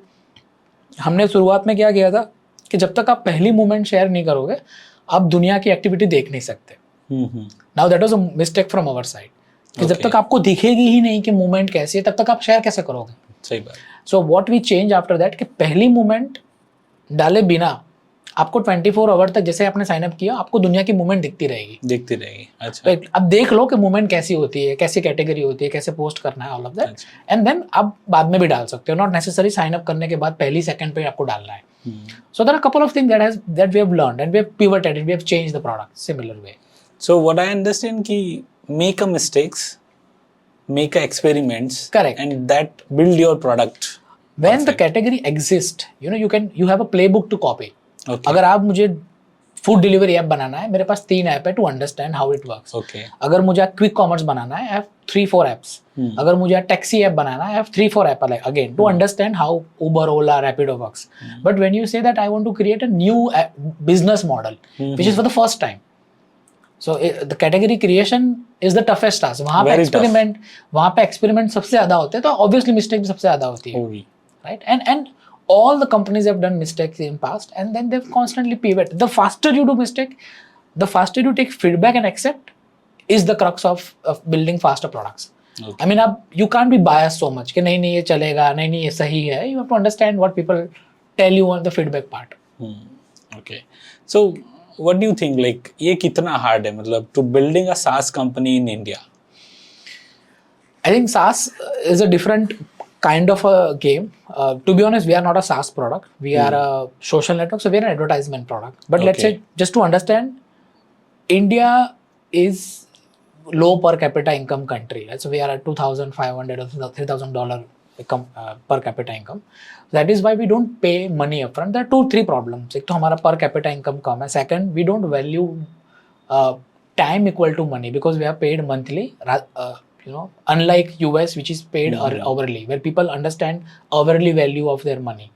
[SPEAKER 1] हमने शुरुआत में क्या किया था कि जब तक आप पहली मूवमेंट शेयर नहीं करोगे आप दुनिया की एक्टिविटी देख नहीं सकते. Now that was a mistake from our side. कि जब तक आपको दिखेगी ही नहीं कि मूवमेंट कैसी है तब तक आप शेयर कैसे करोगे.
[SPEAKER 2] सही बात.
[SPEAKER 1] So what we change after that कि पहली मूवमेंट डाले बिना आपको 24 आवर तक जैसे आपने साइन अप किया आपको दुनिया की मूवमेंट दिखती रहेगी.
[SPEAKER 2] अच्छा.
[SPEAKER 1] तो अब देख लो कि मूवमेंट कैसी होती है, कैसी कैटेगरी होती है, कैसे पोस्ट करना है, all of that. And then आप बाद में भी डाल सकते हो. नॉट नेसेसरी साइन अप करने के बाद पहली सेकंड पे आपको डालना है. So there are couple of things that we have learned and we have pivoted and we have changed the product similar way.
[SPEAKER 2] So what I understand कि make a mistakes, make a experiments,
[SPEAKER 1] correct,
[SPEAKER 2] and that build your product.
[SPEAKER 1] When
[SPEAKER 2] Perfect.
[SPEAKER 1] the category exists, you have a playbook to copy.
[SPEAKER 2] Okay.
[SPEAKER 1] अगर आप मुझे food delivery app बनाना है, मेरे पास 3 app है to understand how it works.
[SPEAKER 2] Okay.
[SPEAKER 1] अगर मुझे क्विक कॉमर्स बनाना है, आई हैव 3-4 एप्स. अगर मुझे टैक्सी ऐप बनाना है, I have 3-4 app again to understand how Uber, Ola, Rapido works. But when you say that I want to create a new business model which is for the first time. So the category creation is the toughest task. वहाँ पे experiment सबसे ज़्यादा होते हैं तो obviously mistake भी सबसे ज़्यादा होती है, right? And all the companies have done mistakes in past and then they've constantly pivoted. The faster you do mistake, the faster you take feedback and accept is the crux of building faster products. Okay. I mean you can't be biased so much कि नहीं ये चलेगा, नहीं ये सही है. You have to understand what people tell you on the feedback part.
[SPEAKER 2] Okay. So what do you think, like ये कितना hard है मतलब to building a SaaS company in India?
[SPEAKER 1] I think SaaS is a different kind of a game. To be honest, we are not a SaaS product. We are a social network, so we are an advertisement product. But let's say, just to understand, India is low per capita income country. Right? So we are at $2,500 or $3,000 per capita income. That is why we don't pay money upfront. There are 2-3 problems. एक तो हमारा per capita income कम है. Second, we don't value time equal to money because we are paid monthly. Unlike US, which is paid hourly, where people understand hourly value of their money.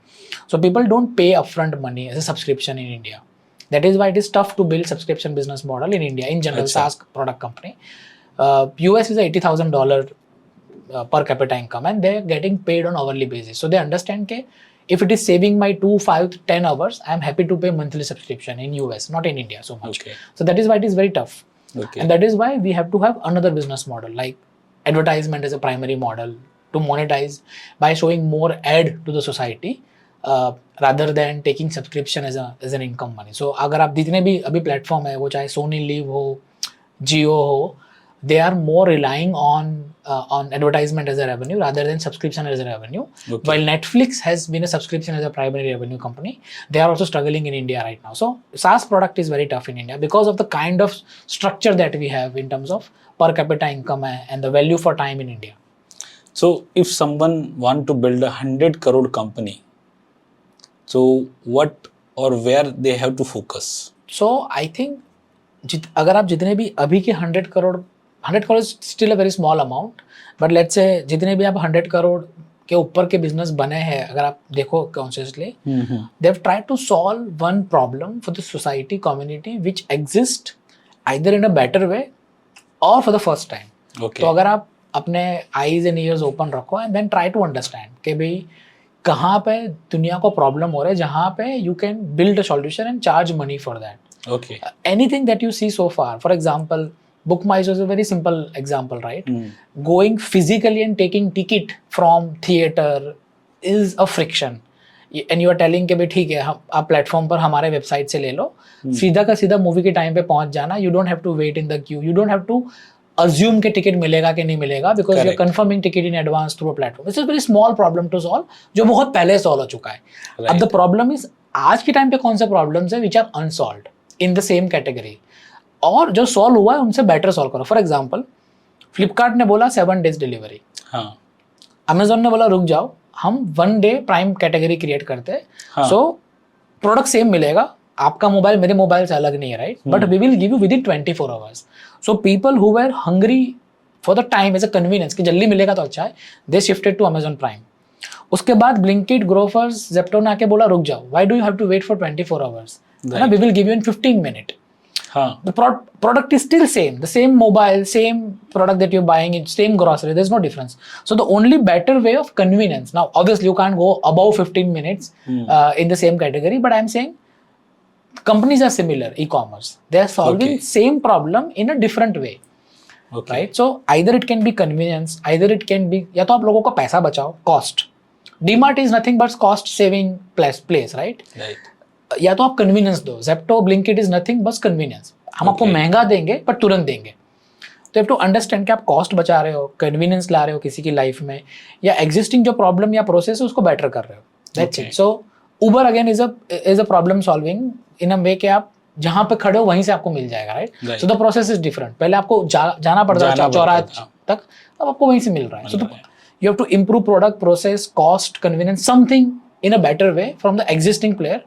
[SPEAKER 1] So people don't pay upfront money as a subscription in India. That is why it is tough to build subscription business model in India in general. SaaS product company. US is a $80,000 per capita income and they're getting paid on hourly basis. So they understand that if it is saving my 2, 5, 10 hours, I'm happy to pay monthly subscription in US, not in India so much. Okay. So that is why it is very tough. Okay. And that is why we have to have another business model like advertisement as a primary model to monetize by showing more ad to the society rather than taking subscription as an income money. So अगर आप जितने भी अभी platform है वो चाहे Sony Live हो, Jio हो, they are more relying on advertisement as a revenue rather than subscription as a revenue. Okay. While Netflix has been a subscription as a primary revenue company, they are also struggling in India right now. So SaaS product is very tough in India because of the kind of structure that we have in terms of per capita income and the value for time in India.
[SPEAKER 2] So if someone want to build a 100 crore company, so what or where they have to focus?
[SPEAKER 1] So I think अगर आप जितने भी अभी के 100 crore is still a very small amount, but let's say जितने भी आप 100 crore के ऊपर के बिजनेस बने हैं अगर आप देखो consciously, they have tried to solve one problem for the society community which exists either in a better way or for the first time. Okay. तो अगर आप अपने eyes and ears open रखो and then try to understand कि भाई कहाँ पे दुनिया को प्रॉब्लम हो रहा है जहाँ पे you can build a solution and charge money for that.
[SPEAKER 2] Okay.
[SPEAKER 1] Anything that you see so far, for example, BookMyShow is a very simple example, right? Going physically and taking ticket from theater is a friction. And you are telling कि भाई ठीक है आप platform पर हमारे website से ले लो, सीधा का सीधा मूवी के टाइम पे पहुंच जाना. You don't have to wait in the queue, you don't have to assume के टिकट मिलेगा कि नहीं मिलेगा, because you are confirming ticket in advance through a platform. This is very small problem to solve, जो बहुत पहले solve हो चुका है. अब द प्रॉब्लम इज आज के टाइम पे कौन से प्रॉब्लम्स है which are unsolved in the same category, और जो सॉल्व हुआ है उनसे बेटर सॉल्व करो. फॉर एग्जाम्पल, फ्लिपकार्ट ने बोला 7 days डिलीवरी, अमेजोन ने बोला रुक जाओ हम 1 day प्राइम कैटेगरी क्रिएट करते हैं, सो प्रोडक्ट सेम मिलेगा, आपका मोबाइल मेरे मोबाइल से अलग नहीं है, right, but we will give you with in 24 hours. So people who were hungry for the time as a convenience कि जल्दी मिलेगा तो अच्छा है, they shifted to Amazon Prime. उसके बाद ब्लिंकिट, ग्रोफर्स, जेप्टो ने आके बोला रुक जाओ, why do you have to wait for 24 hours, है ना, we will give you in 15 minutes. The product is still same, the same mobile, same product that you're buying, it's same grocery, there's no difference. So the only better way of convenience, now obviously you can't go above 15 minutes in the same category, but I'm saying companies are similar, e-commerce, they are solving same problem in a different way. Right? So either it can be convenience, either it can be, या तो आप लोगों का पैसा बचाओ, cost. DMart is nothing but cost saving place, right? या तो आप कन्वीनियंस दो, जेप्टो, ब्लिंकिट इज नथिंग बस कन्वीनियंस, हम आपको महंगा देंगे पर तुरंत देंगे. तो यू हैव टू अंडरस्टैंड कि आप कॉस्ट बचा रहे हो, कन्वीनियंस ला रहे हो किसी की लाइफ में, या एग्जिस्टिंग जो प्रॉब्लम या प्रोसेस है उसको बेटर कर रहे हो. That's it. So Uber again is a problem solving in a way कि आप जहाँ पे खड़े हो वहीं से आपको मिल जाएगा, right. So the process is different. पहले आपको जाना पड़ता था चौराहे तक, अब आपको वहीं से मिल रहा है. So you have to improve product, process, cost, convenience, something in a better way from the existing player.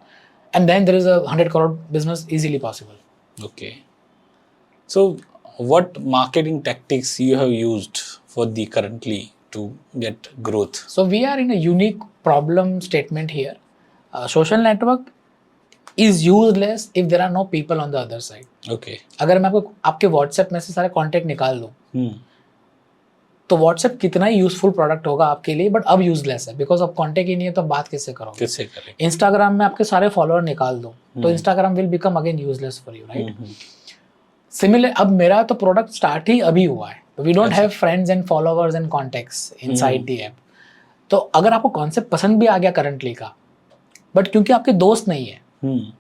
[SPEAKER 1] And then there is a 100 crore business easily possible.
[SPEAKER 2] Okay. So what marketing tactics you have used for the currently to get growth?
[SPEAKER 1] So we are in a unique problem statement here. Social network is useless if there are no people on the other side.
[SPEAKER 2] Okay.
[SPEAKER 1] अगर मैं आपको आपके WhatsApp में से सारे contact निकाल दूँ, तो व्हाट्सएप कितना ही यूजफुल प्रोडक्ट होगा आपके लिए, बट अब यूजलेस है, बिकॉज अब कॉन्टेक्ट ही नहीं है तो बात किससे करोगे,
[SPEAKER 2] किससे करेंगे.
[SPEAKER 1] इंस्टाग्राम में आपके सारे फॉलोअर निकाल दो तो Instagram will become again useless for you, right. Similar अब मेरा तो प्रोडक्ट स्टार्ट ही अभी हुआ है, we don't have friends and followers and contacts inside the app. तो अगर आपको कॉन्सेप्ट पसंद भी आ गया करंटली का, बट क्योंकि आपके दोस्त नहीं है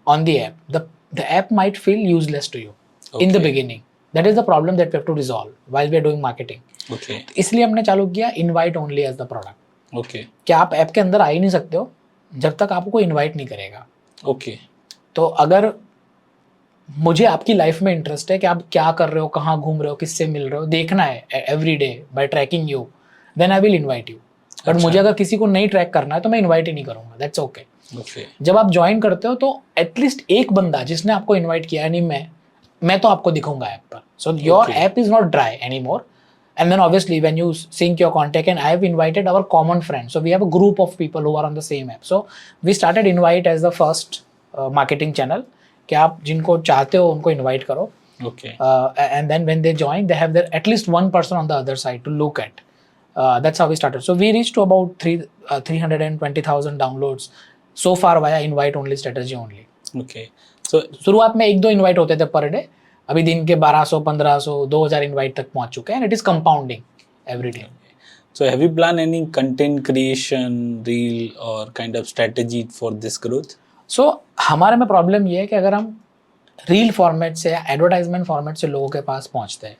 [SPEAKER 1] on the app, the app might feel useless to you in the beginning. That is the problem that we have to resolve while we are doing marketing.
[SPEAKER 2] Okay.
[SPEAKER 1] तो इसलिए हमने चालू किया invite only as the product.
[SPEAKER 2] Okay.
[SPEAKER 1] कि आप app के अंदर आ ही नहीं सकते हो जब तक आपको इनवाइट नहीं करेगा.
[SPEAKER 2] Okay.
[SPEAKER 1] तो अगर मुझे आपकी लाइफ में इंटरेस्ट है कि आप क्या कर रहे हो, कहाँ घूम रहे हो, किससे मिल रहे हो, देखना है every day by tracking you, then I will invite you. But मुझे अगर किसी को नहीं ट्रैक करना है तो मैं इन्वाइट ही नहीं करूँगा. That's okay. जब आप ज्वाइन करते हो तो एटलीस्ट एक बंदा जिसने आपको इन्वाइट किया, नहीं मैं तो आपको दिखूंगा ऐप पर. So your app is not dry any more. And then obviously when you sync your contact, and I have invited our common friends, so we have a group of people who are on the same app. So we started invite as the first marketing channel कि आप जिनको चाहते हो उनको invite करो.
[SPEAKER 2] Okay.
[SPEAKER 1] And then when they join, they have their at least one person on the other side to look at. That's how we started. So we reached to about 320,000 downloads so far via invite only strategy only.
[SPEAKER 2] Okay. So
[SPEAKER 1] शुरुआत में 1-2 invite होते थे per day. अभी दिन के 1200, 1500, 2000 invite तक पहुंच चुके हैं, and it is compounding every day.
[SPEAKER 2] So have you planned any content creation, reel or kind of strategy for this growth?
[SPEAKER 1] So हमारे में प्रॉब्लम ये है कि अगर हम रील फॉर्मेट से या एडवर्टाइजमेंट फॉर्मेट से लोगों के पास पहुंचते हैं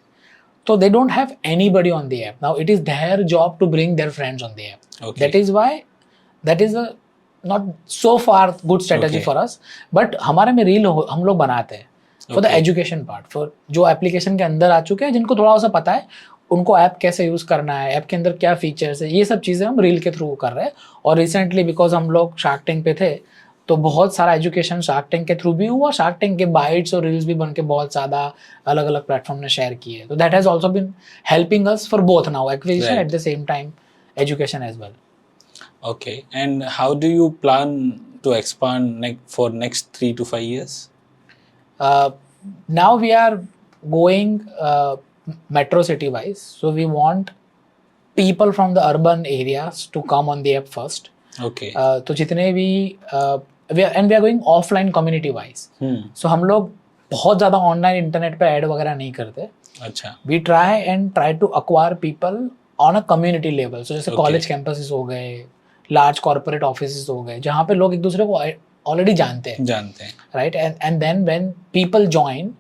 [SPEAKER 1] तो they don't have anybody on the app. Now it is their job to bring their friends on the app. That is why that is not so far good strategy for us. But हमारे में reel हम लोग बनाते हैं for the education part, for जो application के अंदर आ चुके हैं, जिनको थोड़ा सा पता है उनको ऐप कैसे यूज़ करना है, ऐप के अंदर क्या फीचर्स है, ये सब चीज़ें हम रील के थ्रू कर रहे हैं. और रिसेंटली बिकॉज हम लोग शार्क टैंक पे थे तो बहुत सारा एजुकेशन शार्क टैंक के थ्रू भी हुआ, शार्क टैंक के बाइट्स और रील्स भी बन के बहुत ज़्यादा अलग अलग प्लेटफॉर्म ने शेयर किए. तो that has also been helping us for both now acquisition at the same time education as well.
[SPEAKER 2] Okay. And how do you plan to expand for next 3 to 5 years?
[SPEAKER 1] Now we are going metro city wise, so we want people from the urban areas to come on the app first.
[SPEAKER 2] Okay.
[SPEAKER 1] तो जितने भी we are going offline community wise, so हम लोग बहुत ज़्यादा online internet पे add वगैरह नहीं करते.
[SPEAKER 2] अच्छा.
[SPEAKER 1] We try to acquire people on a community level. So जैसे
[SPEAKER 2] Okay.
[SPEAKER 1] कॉलेज कैंपसेस हो गए, लार्ज कॉर्पोरेट ऑफिसेस हो गए, जहाँ पे लोग एक दूसरे को ऑलरेडी जानते हैं, right. And then when people join,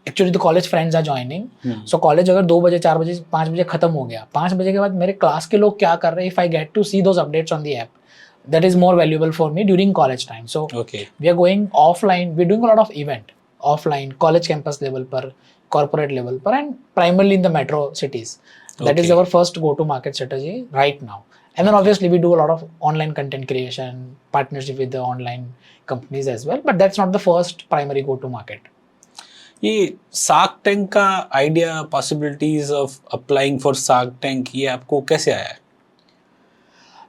[SPEAKER 1] actually the college friends are joining. So college अगर 2 बजे 4 बजे 5 बजे खत्म हो गया, 5 बजे के बाद मेरे क्लास के लोग क्या कर रहे हैं, if I get to see those updates on the app, that is more valuable for me during college time. So
[SPEAKER 2] Okay.
[SPEAKER 1] we are going offline, we're doing a lot of event offline, college campus level पर, corporate level पर, and primarily in the metro cities. That is
[SPEAKER 2] Okay.
[SPEAKER 1] our first go to market strategy right now. And then obviously we do a lot of online content creation, partnership with the online companies as well, but that's not the first primary go to market.
[SPEAKER 2] ये Shark Tank का idea, possibilities of applying for Shark Tank, ये आपको कैसे आया?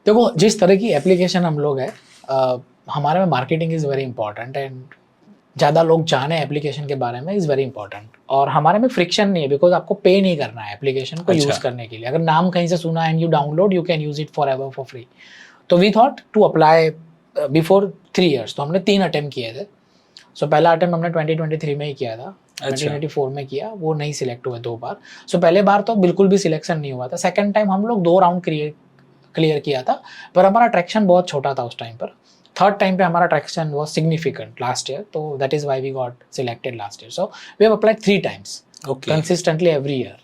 [SPEAKER 1] देखो, जिस तरह की एप्लीकेशन हम लोग है, हमारे में marketing is very important, and ज़्यादा लोग जाने एप्लीकेशन के बारे में इज़ वेरी इंपॉर्टेंट. और हमारे में फ्रिक्शन नहीं है, बिकॉज आपको पे नहीं करना है एप्लीकेशन को यूज़ करने के लिए. अगर नाम कहीं से सुना and you download, you can use it forever for free. तो we thought to apply before 3 years. तो हमने 3 अटेम्प्ट किए थे. सो पहला अटेम्प्ट हमने 2023 में ही किया था, 2024 में किया, वो नहीं सिलेक्ट हुए 2 बार. सो पहले बार तो बिल्कुल भी सिलेक्शन नहीं हुआ था. सेकेंड टाइम हम लोग 2 राउंड क्लियर किया था, पर हमारा ट्रैक्शन बहुत छोटा था उस टाइम पर. थर्ड टाइम पे हमारा traction was significant last year, तो that is why we got selected last year. So we have applied 3 times consistently every year.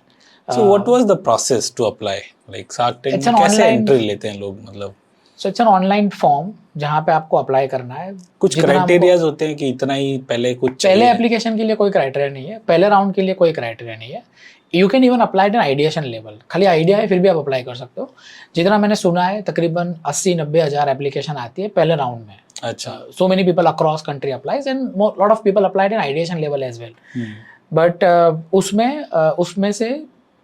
[SPEAKER 2] So what was the process to apply, like Shark Tank में कैसे entry लेते हैं लोग, मतलब?
[SPEAKER 1] So it's an online form जहाँ पे आपको apply करना है.
[SPEAKER 2] कुछ क्राइटेरियाज होते हैं कि इतना ही पहले कुछ?
[SPEAKER 1] पहले एप्लीकेशन के लिए कोई क्राइटेरिया नहीं है, पहले राउंड के लिए कोई क्राइटेरिया नहीं है. You can even apply N ideation level, खाली आइडिया है फिर भी आप अप्लाई कर सकते हो. जितना मैंने सुना है तकरीबन 80-90 हज़ार एप्लीकेशन आती है पहले राउंड में.
[SPEAKER 2] अच्छा.
[SPEAKER 1] So many people across country applies and lot of people applied in ideation level as well. But उसमें से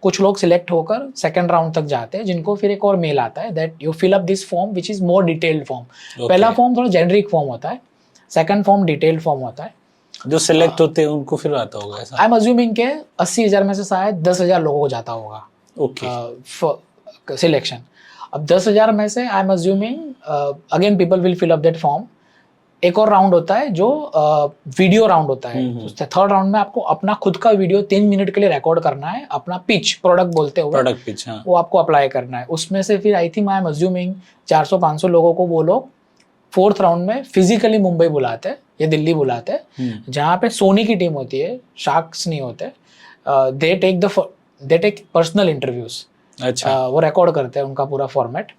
[SPEAKER 1] कुछ लोग सिलेक्ट होकर सेकंड राउंड तक जाते हैं, जिनको फिर एक और मेल आता है that you fill up this form which is more detailed form. पहला फॉर्म थोड़ा जेनरिक फॉर्म होता है, सेकंड फॉर्म डिटेल्ड फॉर्म होता है.
[SPEAKER 2] जो सिलेक्ट होते हैं उनको फिर आता होगा ऐसा?
[SPEAKER 1] आई एम अज्यूमिंग के 80,000 में से शायद 10,000 लोगों को जाता होगा सिलेक्शन. अब 10,000 में से I am assuming again people will fill up that form. एक और राउंड होता है जो वीडियो राउंड होता है. थर्ड राउंड में आपको अपना खुद का वीडियो 3 मिनट के लिए रिकॉर्ड करना है, अपना पिच, प्रोडक्ट बोलते हुए,
[SPEAKER 2] प्रोडक्ट पिच, हाँ,
[SPEAKER 1] वो आपको अप्लाई करना है. उसमें से फिर I think I am assuming 400-500 लोगों को वो लोग फोर्थ राउंड में फिजिकली मुंबई बुलाते हैं या दिल्ली बुलाते हैं, जहाँ पे सोनी की टीम होती है, शार्क्स नहीं होते. They take personal interviews.
[SPEAKER 2] अच्छा.
[SPEAKER 1] वो रिकॉर्ड करते हैं उनका पूरा फॉर्मेट,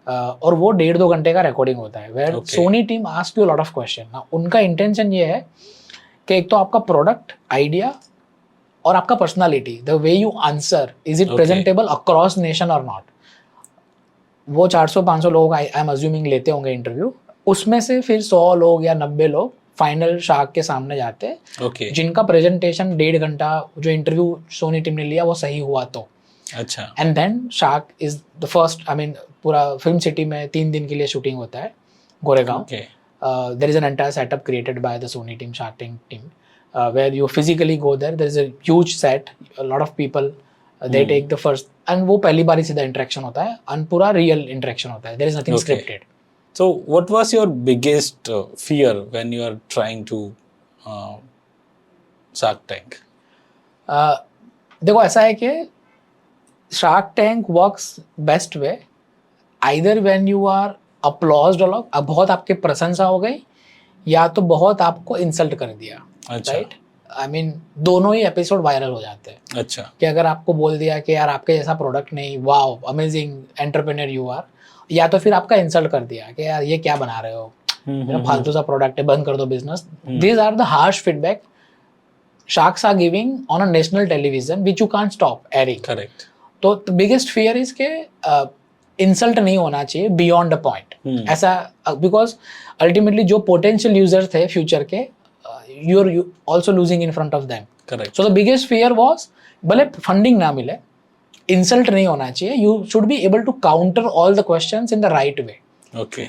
[SPEAKER 1] और वो 1.5-2 घंटे का रिकॉर्डिंग होता है, where Sony team ask you lot of question. उनका इंटेंशन ये है कि एक तो आपका प्रोडक्ट आइडिया और आपका personality, the way you answer, is it presentable across nation और नॉट. वो 400-500 लोग आई एम अज्यूमिंग लेते होंगे इंटरव्यू. उसमें से फिर 100 लोग या 90 लोग फाइनल शार्क के सामने जाते हैं, जिनका प्रेजेंटेशन 1.5 घंटा जो इंटरव्यू सोनी टीम ने लिया वो सही हुआ तो.
[SPEAKER 2] अच्छा.
[SPEAKER 1] And then shark is the first, I mean पूरा फिल्म सिटी में 3 दिन के लिए शूटिंग होता है, Goregaon. There is an entire setup created by the Sony team, shark tank team, where you physically go there. There is a huge set, a lot of people, they take the first, and वो पहली बार ही सीधा interaction होता है, and पूरा real interaction होता है. There is nothing scripted.
[SPEAKER 2] So what was your biggest fear when you are trying to Shark Tank?
[SPEAKER 1] देखो ऐसा है कि Shark Tank works best way either when you are applauded a lot, अब बहुत आपके प्रशंसा हो गई, या तो बहुत आपको इंसल्ट कर दिया.
[SPEAKER 2] अच्छा.
[SPEAKER 1] राइट. आई मीन दोनों ही एपिसोड वायरल हो जाते हैं.
[SPEAKER 2] अच्छा.
[SPEAKER 1] कि अगर आपको बोल दिया कि यार आपके जैसा प्रोडक्ट नहीं, wow amazing entrepreneur you are, या तो फिर आपका इंसल्ट कर दिया कि यार ये क्या बना रहे हो, फालतू सा प्रोडक्ट है, बंद कर दो business. These are the harsh feedback sharks are giving on a national television which you can't stop airing.
[SPEAKER 2] Correct.
[SPEAKER 1] तो द बिगेस्ट फियर इज के इंसल्ट नहीं होना चाहिए बियॉन्ड द पॉइंट. ऐसा बिकॉज अल्टीमेटली जो पोटेंशियल यूजर्स थे future के, you are also losing in front of them.
[SPEAKER 2] Correct.
[SPEAKER 1] So the biggest fear was भले फंडिंग ना मिले, इंसल्ट नहीं होना चाहिए. You should be able to counter all the questions in the right way.
[SPEAKER 2] Okay.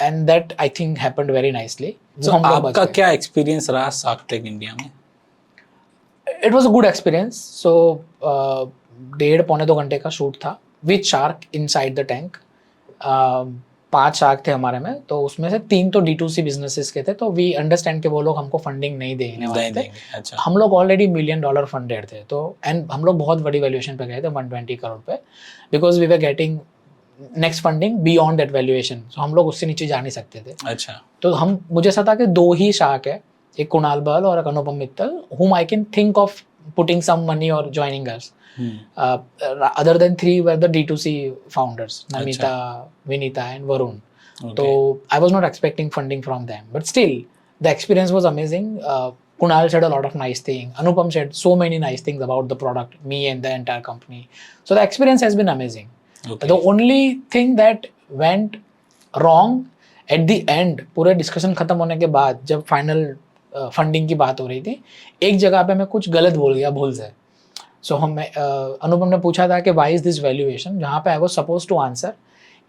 [SPEAKER 1] And that I think happened very nicely.
[SPEAKER 2] आपका क्या experience रहा Shark Tank India में?
[SPEAKER 1] It was a good experience. So 1.5-2 घंटे का shoot था with shark inside the tank. 5 शाख थे हमारे में, तो उसमें से 3 तो D2C बिजनेसेस के थे, तो वी अंडरस्टैंड कि वो लोग हमको फंडिंग नहीं देने वाले थे।
[SPEAKER 2] अच्छा,
[SPEAKER 1] हम लोग ऑलरेडी $1 मिलियन फंडेड थे, तो एंड हम लोग बहुत बड़ी वैल्यूएशन पे गए थे 120 करोड़ पे, because we were getting next funding beyond that valuation, so हम लोग उससे नीचे जा नहीं सकते थे।
[SPEAKER 2] अच्छा,
[SPEAKER 1] तो हम मुझे ऐसा था कि 2 ही शाख है, एक कुणाल बहल और एक Anupam Mittal, whom I can think of putting some money or joining us. Other than 3 were the D2C founders, Namita, Vinita and Varun. So I was not expecting funding from them, but still the experience was amazing. Kunal said a lot of nice things. Anupam said so many nice things about the product, me and the entire company. So the experience has been amazing. The only thing that went wrong at the end, पूरे discussion खत्म होने के बाद जब final funding की बात हो रही थी, एक जगह पे मैं कुछ गलत बोल गया भूल से। सो हम अनुपम ने पूछा था कि व्हाई इज दिस वैल्यूएशन, जहाँ पे I was suppose to answer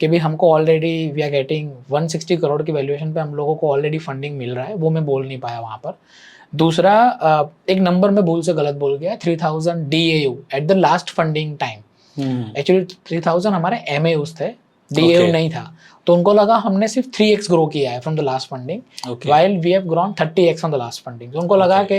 [SPEAKER 1] कि भी हमको already we are getting 160 crore की वैल्यूएशन पे हम लोगों को ऑलरेडी फंडिंग मिल रहा है, वो मैं बोल नहीं पाया वहाँ पर। दूसरा एक नंबर में भूल से गलत बोल गया, 3000 DAU at the last funding time. Actually 3000 हमारे MAUs थे, DAU नहीं था, तो उनको लगा हमने सिर्फ 3x ग्रो किया है from the last funding, while we have grown 30x on the last funding. तो उनको लगा कि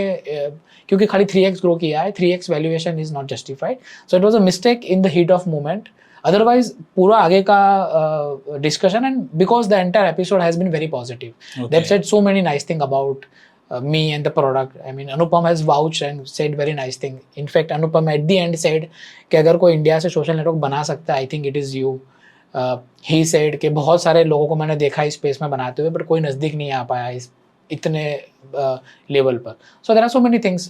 [SPEAKER 1] क्योंकि खाली 3x ग्रो किया है, 3x valuation is not justified, so it was a mistake in the heat of moment. Otherwise पूरा आगे का discussion and because the entire episode has been very positive, they have said so many nice thing about me and the product. I mean, Anupam has vouched and said very nice thing. In fact, Anupam at the end said कि अगर कोई India से social network बना सकता है, I think it is you. He said कि बहुत सारे लोगों को मैंने देखा इस स्पेस में बनाते हुए, बट कोई नज़दीक नहीं आ पाया इस इतने लेवल पर. So there are so many things.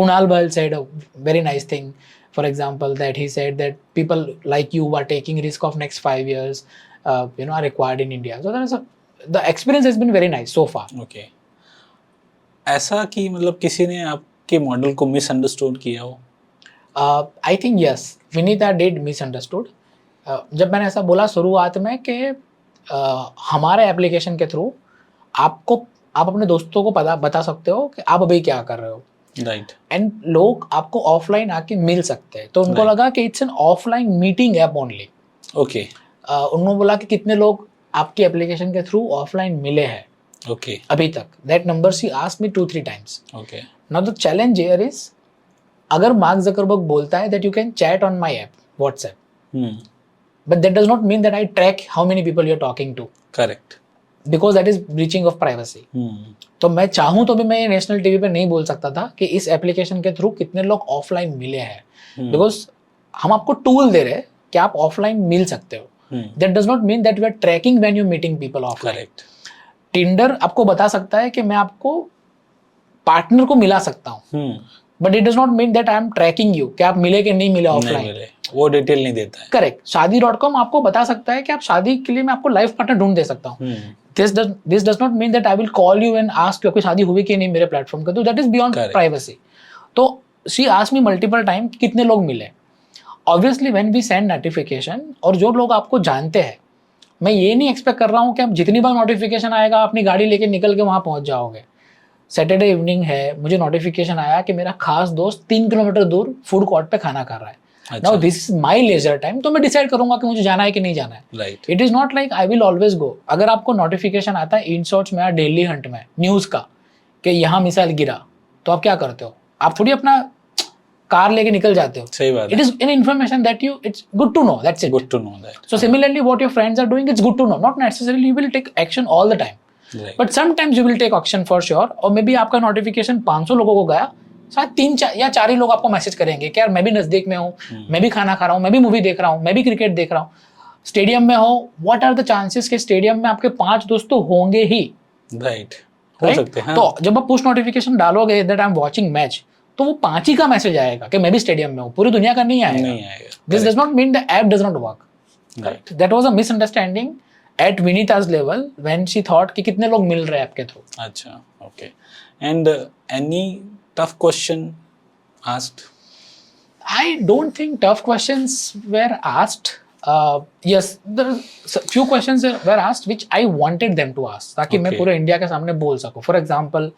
[SPEAKER 1] Kunal Bahl said a very nice thing. For example, that he said that people like you are taking risk of next 5 years, are required in India. So there is the experience has been very nice so far.
[SPEAKER 2] Okay. ऐसा कि मतलब किसी ने आपके model को misunderstood किया हो?
[SPEAKER 1] I think yes, Vinita did misunderstood. जब मैंने ऐसा बोला शुरुआत में कि हमारे एप्लीकेशन के थ्रू आप अपने दोस्तों को बता सकते हो कि आप अभी क्या कर रहे हो,
[SPEAKER 2] राइट,
[SPEAKER 1] एंड लोग आपको ऑफलाइन आके मिल सकते हैं. तो उनको लगा कि it's an offline meeting app only.
[SPEAKER 2] Okay.
[SPEAKER 1] उन्होंने बोला कि कितने लोग आपकी एप्लीकेशन के थ्रू ऑफलाइन मिले हैं अभी तक. That number she asked me 2-3 times.
[SPEAKER 2] Okay.
[SPEAKER 1] Now the challenge here is, अगर मार्क जकरबर्ग बोलता है that you can chat on my app WhatsApp, but that does not mean that I track how many people you are talking to.
[SPEAKER 2] Correct.
[SPEAKER 1] Because that is breaching of privacy. तो मैं चाहूँ तो भी मैं national TV पे नहीं बोल सकता था कि इस एप्लीकेशन के थ्रू कितने लोग ऑफलाइन मिले हैं, बिकॉज हम आपको टूल दे रहे हैं कि आप ऑफलाइन मिल सकते हो. That does not mean that you are tracking when you meeting people offline.
[SPEAKER 2] Correct.
[SPEAKER 1] Tinder आपको बता सकता है कि मैं आपको पार्टनर को मिला सकता हूँ, but it does not mean that I am tracking you कि आप मिले कि नहीं मिले ऑफलाइन.
[SPEAKER 2] वो डिटेल नहीं देता है.
[SPEAKER 1] करेक्ट. शादी.com आपको बता सकता है कि आप शादी के लिए मैं आपको लाइफ पार्टनर ढूंढ दे सकता हूँ. This does not mean that I will call you and ask आपकी शादी हुई कि नहीं मेरे प्लेटफॉर्म पे. तो दैट इज बियॉन्ड प्राइवेसी. तो she asked me multiple time कितने लोग मिले. Obviously when we send notification, और जो लोग आपको जानते हैं, मैं ये नहीं एक्सपेक्ट कर रहा हूँ कि आप जितनी बार नोटिफिकेशन आएगा अपनी गाड़ी लेके निकल के वहाँ पहुँच जाओगे. सैटरडे इवनिंग है, मुझे नोटिफिकेशन आया कि मेरा खास दोस्त 3 किलोमीटर दूर फूड कोर्ट पे खाना खा रहा है. Now this is my leisure time, तो मैं डिसाइड करूंगा कि मुझे जाना है कि नहीं जाना है.
[SPEAKER 2] Right.
[SPEAKER 1] It is not like I will always go. अगर आपको नोटिफिकेशन आता है इन शॉर्ट्स में या डेली हंट में न्यूज़ का कि यहाँ मिसाइल गिरा, तो आप क्या करते हो? आप थोड़ी अपना कार लेके निकल जाते हो.
[SPEAKER 2] सही बात है.
[SPEAKER 1] It is an information that you, it's good to know, that's it.
[SPEAKER 2] Good to know that.
[SPEAKER 1] So similarly, what your friends are doing, it's good to know. Not necessarily you will take action all the time.
[SPEAKER 2] Right.
[SPEAKER 1] But sometimes you will take action for sure. और may be आपका notification 500 लोगों को गया, शायद 3 या 4 ही लोग आपको message करेंगे कि यार मैं भी नजदीक में हूँ, मैं भी खाना खा रहा हूँ, मैं भी मूवी देख रहा हूँ, मैं भी क्रिकेट देख रहा हूँ. स्टेडियम में हो, व्हाट आर द चांसेस कि स्टेडियम में आपके 5 दोस्त तो होंगे ही.
[SPEAKER 2] राइट. हो सकते हैं.
[SPEAKER 1] तो जब आप पुश नोटिफिकेशन डालोगे that I am watching match, तो वो 5 ही का मैसेज आएगा कि मैं भी स्टेडियम में हूँ, पूरी दुनिया का नहीं आएगा. This does not mean the app does not work.
[SPEAKER 2] Right.
[SPEAKER 1] That was a misunderstanding at Vinita's level when she thought कि कितने लोग मिल रहे हैं आपके थ्रू.
[SPEAKER 2] अच्छा. Okay. And any tough question asked?
[SPEAKER 1] I don't think tough questions were asked. Yes, there few questions were asked which I wanted them to ask, ताकि मैं पूरे इंडिया के सामने बोल सकूं. For example,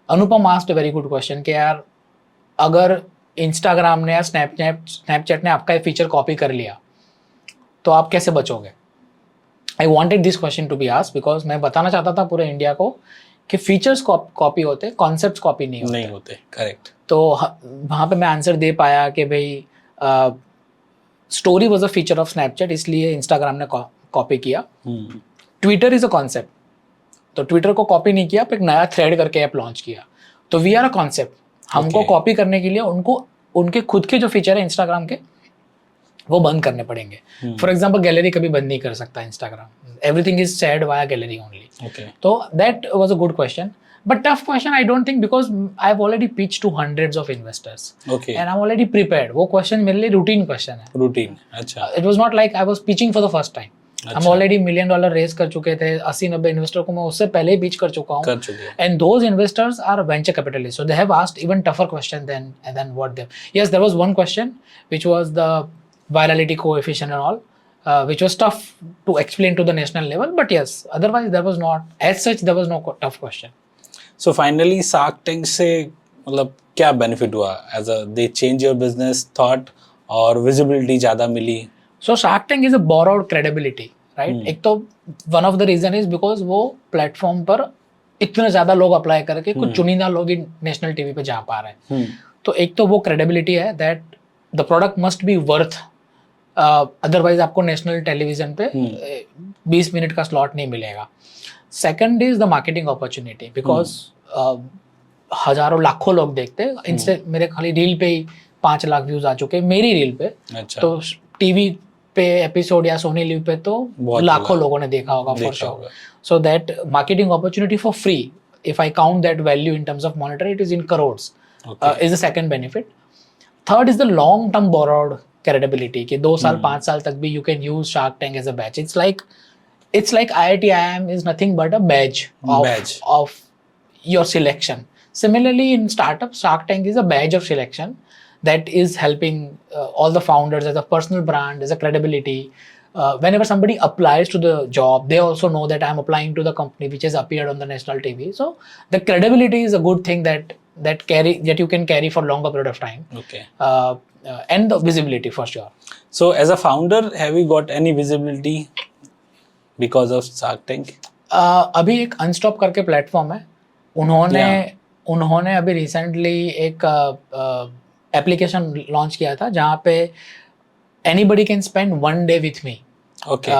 [SPEAKER 1] Anupam asked a very good question कि यार अगर इंस्टाग्राम ने या स्नैपचैट ने आपका फीचर कॉपी कर लिया तो आप कैसे बचोगे. I wanted this question to be asked because मैं बताना चाहता था पूरे इंडिया को कि फीचर्स कॉपी होते, कॉन्सेप्ट्स कॉपी नहीं होते।
[SPEAKER 2] नहीं होते, करेक्ट।
[SPEAKER 1] तो वहाँ पे मैं आंसर दे पाया कि भाई story was a feature of Snapchat, इसलिए इंस्टाग्राम ने कॉपी किया। ट्विटर इज अ कॉन्सेप्ट, तो ट्विटर को कॉपी नहीं किया, एक नया थ्रेड करके ऐप लॉन्च किया। तो वी आर अ कॉन्सेप्ट, हमको कॉपी करने के लिए उनको उनके खुद के जो फीचर है इंस्टाग्राम के वो बंद करने पड़ेंगे। फॉर एग्जाम्पल गैलरी कभी बंद नहीं कर सकता Instagram, everything is shared via gallery only. तो that was a good question, but tough question I don't think, because I've already pitched to hundreds of investors,
[SPEAKER 2] Okay.
[SPEAKER 1] and I'm already prepared. वो question मेरे लिए routine question है।
[SPEAKER 2] Routine, अच्छा।
[SPEAKER 1] It was not like I was pitching for the first time. हम already $1 million raise कर चुके थे, 80-90 investor को मैं उससे पहले ही पिच कर चुका हूँ। And those investors are venture capitalist, so they have asked even tougher question than what they. Yes, there was one question which was the virality coefficient and all, which was tough to explain to the national level, but yes, otherwise there was not, as such there was no tough question.
[SPEAKER 2] So finally Shark Tank से मतलब क्या benefit हुआ? As a they change your business thought और visibility ज़्यादा मिली?
[SPEAKER 1] So Shark Tank is a borrowed credibility, right? एक तो one of the reason is because वो प्लेटफॉर्म पर इतने ज़्यादा लोग अप्लाई करके कुछ चुनिंदा लोग ही नेशनल टीवी पे जा पा रहे हैं। तो एक तो वो क्रेडिबिलिटी है that the product must be worth, otherwise आपको नेशनल टेलीविजन पे 20 मिनट का स्लॉट नहीं मिलेगा। Second is the marketing opportunity, because हजारों लाखों लोग देखते हैं। इनसे मेरे खाली रील पे ही 5 लाख व्यूज आ चुके हैं, मेरी रील पे।
[SPEAKER 2] अच्छा।
[SPEAKER 1] तो टीवी पे एपिसोड या सोनी लिव पे तो लाखों लोगों ने देखा होगा for sure. So that marketing opportunity for free, if I count that value in terms of monetary, it is in crores, is the second benefit. Third is the long term borrowed credibility कि 2 साल 5 साल तक भी you can use Shark Tank as a badge. It's like IIT IIM is nothing but a badge of your selection. Similarly in startups, Shark Tank is a badge of selection that is helping all the founders as a personal brand, as a credibility. Whenever somebody applies to the job, they also know that I'm applying to the company which has appeared on the national TV. So the credibility is a good thing that you can carry for longer period of time.
[SPEAKER 2] Okay.
[SPEAKER 1] And the visibility for sure.
[SPEAKER 2] So as a founder, have you got any visibility because of Shark Tank?
[SPEAKER 1] अभी एक Unstop करके platform है, उन्होंने अभी recently एक application launch किया था जहाँ पे anybody can spend 1 day with me.
[SPEAKER 2] Okay.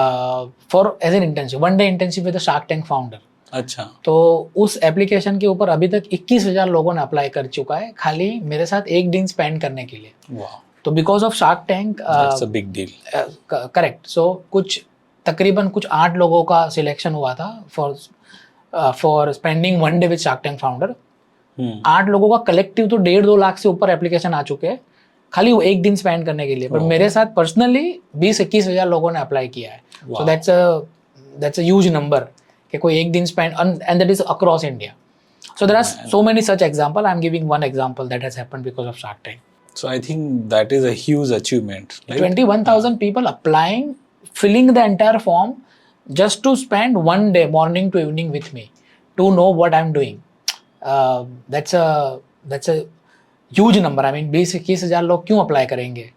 [SPEAKER 1] For as an internship, 1 day internship with the Shark Tank founder.
[SPEAKER 2] अच्छा।
[SPEAKER 1] तो उस एप्लीकेशन के ऊपर अभी तक 21,000 लोगों ने अप्लाई कर चुका है, खाली मेरे साथ 1 दिन स्पेंड करने के लिए।
[SPEAKER 2] वाह। तो
[SPEAKER 1] because of Shark Tank,
[SPEAKER 2] that's a big deal.
[SPEAKER 1] Correct. So तकरीबन कुछ 8 लोगों का सिलेक्शन हुआ था for spending 1 day with Shark Tank founder. 8 लोगों का कलेक्टिव तो 1.5-2 लाख से ऊपर एप्लीकेशन आ चुके हैं, खाली वो 1 दिन स्पेंड करने के लिए। पर मेरे साथ पर्सनली 20-21,000 लोगों ने अप्लाई किया है। So that's a huge number कि कोई 1 दिन spend, and that is across India. So there are so many such example. I'm giving one example that has happened because of Shark Tank.
[SPEAKER 2] So I think that is a huge achievement. Right?
[SPEAKER 1] 21,000 people applying, filling the entire form just to spend 1 day, morning to evening, with me to know what I'm doing. That's a huge number. I mean 20-21,000 लोग क्यों apply करेंगे,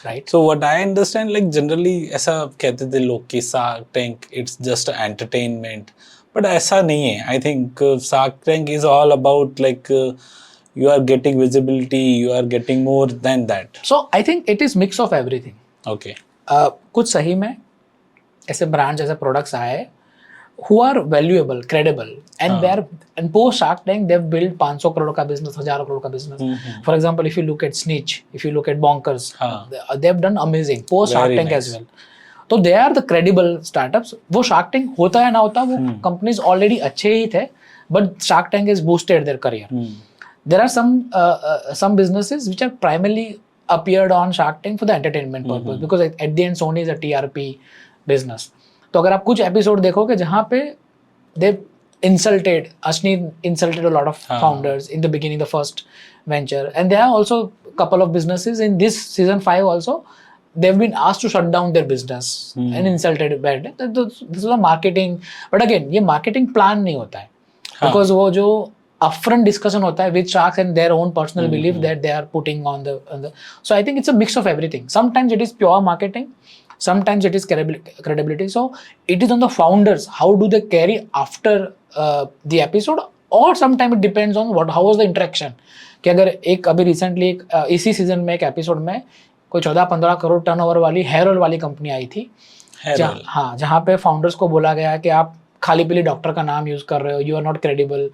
[SPEAKER 1] right?
[SPEAKER 2] So what I understand, like generally ऐसा कहते थे लोग कि Shark Tank it's just entertainment, but ऐसा नहीं है. I think Shark Tank is all about like you are getting visibility, you are getting more than that.
[SPEAKER 1] So I think it is mix of everything.
[SPEAKER 2] Okay.
[SPEAKER 1] कुछ सही में ऐसे brands, ऐसे products आए who are valuable, credible, and they are, and post Shark Tank they've built 500 crore का business, 1000 crore का business. For example, if you look at Snitch, if you look at Bonkers, they've done amazing post Shark Tank as well. तो they are the credible startups. वो Shark Tank होता है ना होता, वो companies already अच्छे ही थे, but Shark Tank has boosted their career. There are some businesses which are primarily appeared on Shark Tank for the entertainment purpose, because at the end Sony is a TRP business. तो अगर आप कुछ episode देखोगे जहाँ पे they insulted, Ashni insulted a lot of founders in the beginning, the first venture, and there are also couple of businesses in this season 5 also they've been asked to shut down their business and insulted bad. This is a marketing, but again ये marketing plan नहीं होता है, because वो जो upfront discussion होता है with sharks and their own personal belief that they are putting on the so I think it's a mix of everything. Sometimes it is pure marketing, sometimes it is credibility. So it is on the founders, how do they carry after the episode, or sometimes it depends on how was the interaction. कि अगर एक अभी recently इसी season में एक episode में कोई 14-15 crore turnover वाली हेयर ऑयल वाली कंपनी आई थी, जहाँ पे फाउंडर्स को बोला गया कि आप खाली पीली डॉक्टर का नाम यूज कर रहे हो, you are not credible,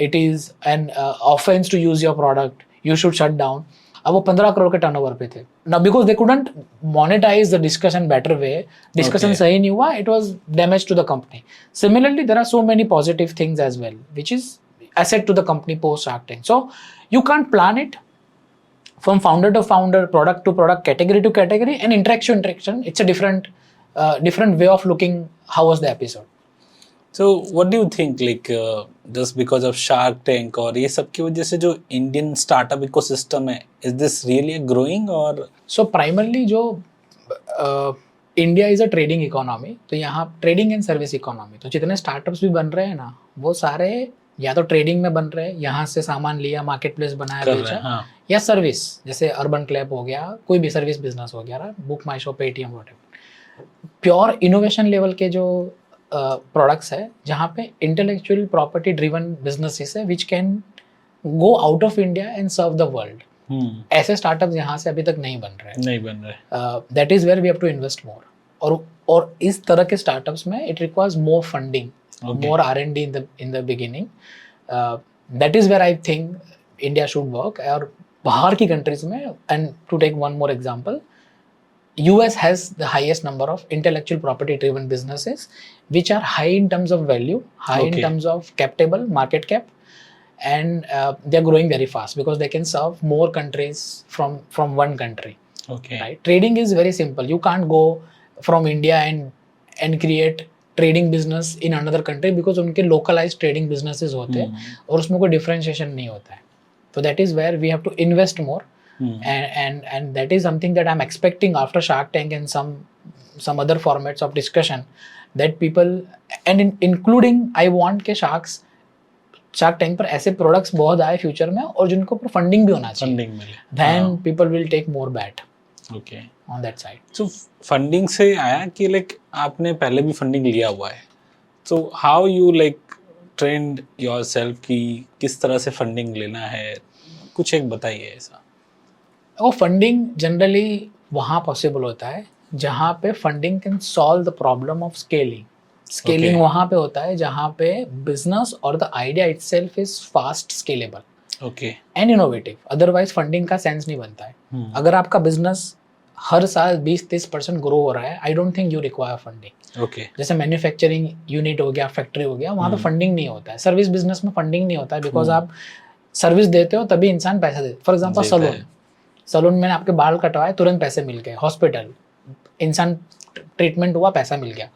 [SPEAKER 1] it is an offence to use your product, you should shut down. अब वो 15 करोड़ के टर्नओवर पे थे ना, because they couldn't monetize the discussion better way, discussion सही नहीं हुआ, it was damage to the company. Similarly there are so many positive things as well which is asset to the company post Shark Tank. So you can't plan it from founder to founder, product to product, category to category, and interaction. It's a different way of looking how was the episode.
[SPEAKER 2] So what do you think, like just because of Shark Tank और ये सब की वजह से जो Indian startup ecosystem है, is this really growing or?
[SPEAKER 1] So primarily जो India is a trading economy, तो यहाँ trading and service economy, तो जितने startups भी बन रहे हैं ना, वो सारे या तो ट्रेडिंग में बन रहे हैं, यहाँ से सामान लिया, मार्केट प्लेस बनाया, बेचा,
[SPEAKER 2] हाँ.
[SPEAKER 1] या सर्विस, जैसे अर्बन क्लैब हो गया, कोई भी सर्विस बिजनेस हो गया, Book My Show, Paytm, whatever. Pure innovation level के जो प्रोडक्ट्स है, जहाँ पे इंटेलेक्चुअल प्रॉपर्टी ड्रिवन बिजनेसेस है which can go out of India and serve the world. ऐसे स्टार्टअप्स यहाँ से अभी तक नहीं बन रहे. That is where we have to invest more. और इस तरह के स्टार्टअप्स में it requires more funding, more R&D in the beginning. That is where I think India should work. और बाहर की countries में, and to take one more example, US has the highest number of intellectual property driven businesses which are high in terms of value, high in terms of cap table, market cap, and they are growing very fast because they can serve more countries from one country. Right? Trading is very simple. You can't go from India and create trading business in another country because उनके localise trading businesses होते हैं और उसमें कोई differentiation नहीं होता है. तो that is where we have to invest more, and that is something that I'm expecting after Shark Tank and some other formats of discussion, that people and including I want के Shark Tank पर ऐसे products बहुत आए future में और जिनको पर funding भी होना चाहिए, then people will take more bet.
[SPEAKER 2] Okay.
[SPEAKER 1] On that side.
[SPEAKER 2] So funding से आया कि like आपने पहले भी फंडिंग लिया हुआ है, so how you like trained yourself कि किस तरह से फंडिंग लेना है, कुछ एक बताइए ऐसा.
[SPEAKER 1] वो फंडिंग जनरली वहाँ पॉसिबल होता है जहाँ पे funding can solve the problem of scaling वहाँ पे होता है जहाँ पे बिजनेस और the idea itself is fast scalable and innovative. Otherwise funding का सेंस नहीं बनता है. अगर आपका बिजनेस हर साल 20-30% ग्रो हो रहा है, I don't think you require funding. जैसे मैन्युफैक्चरिंग यूनिट हो गया, फैक्ट्री हो गया, वहाँ पे फंडिंग नहीं होता है. सर्विस बिजनेस में फंडिंग नहीं होता है बिकॉज आप सर्विस देते हो तभी इंसान पैसा देते. फॉर एग्जाम्पल सलून में आपके बाल कटवाए, तुरंत पैसे मिल गए. हॉस्पिटल, इंसान ट्रीटमेंट हुआ, पैसा मिल गया.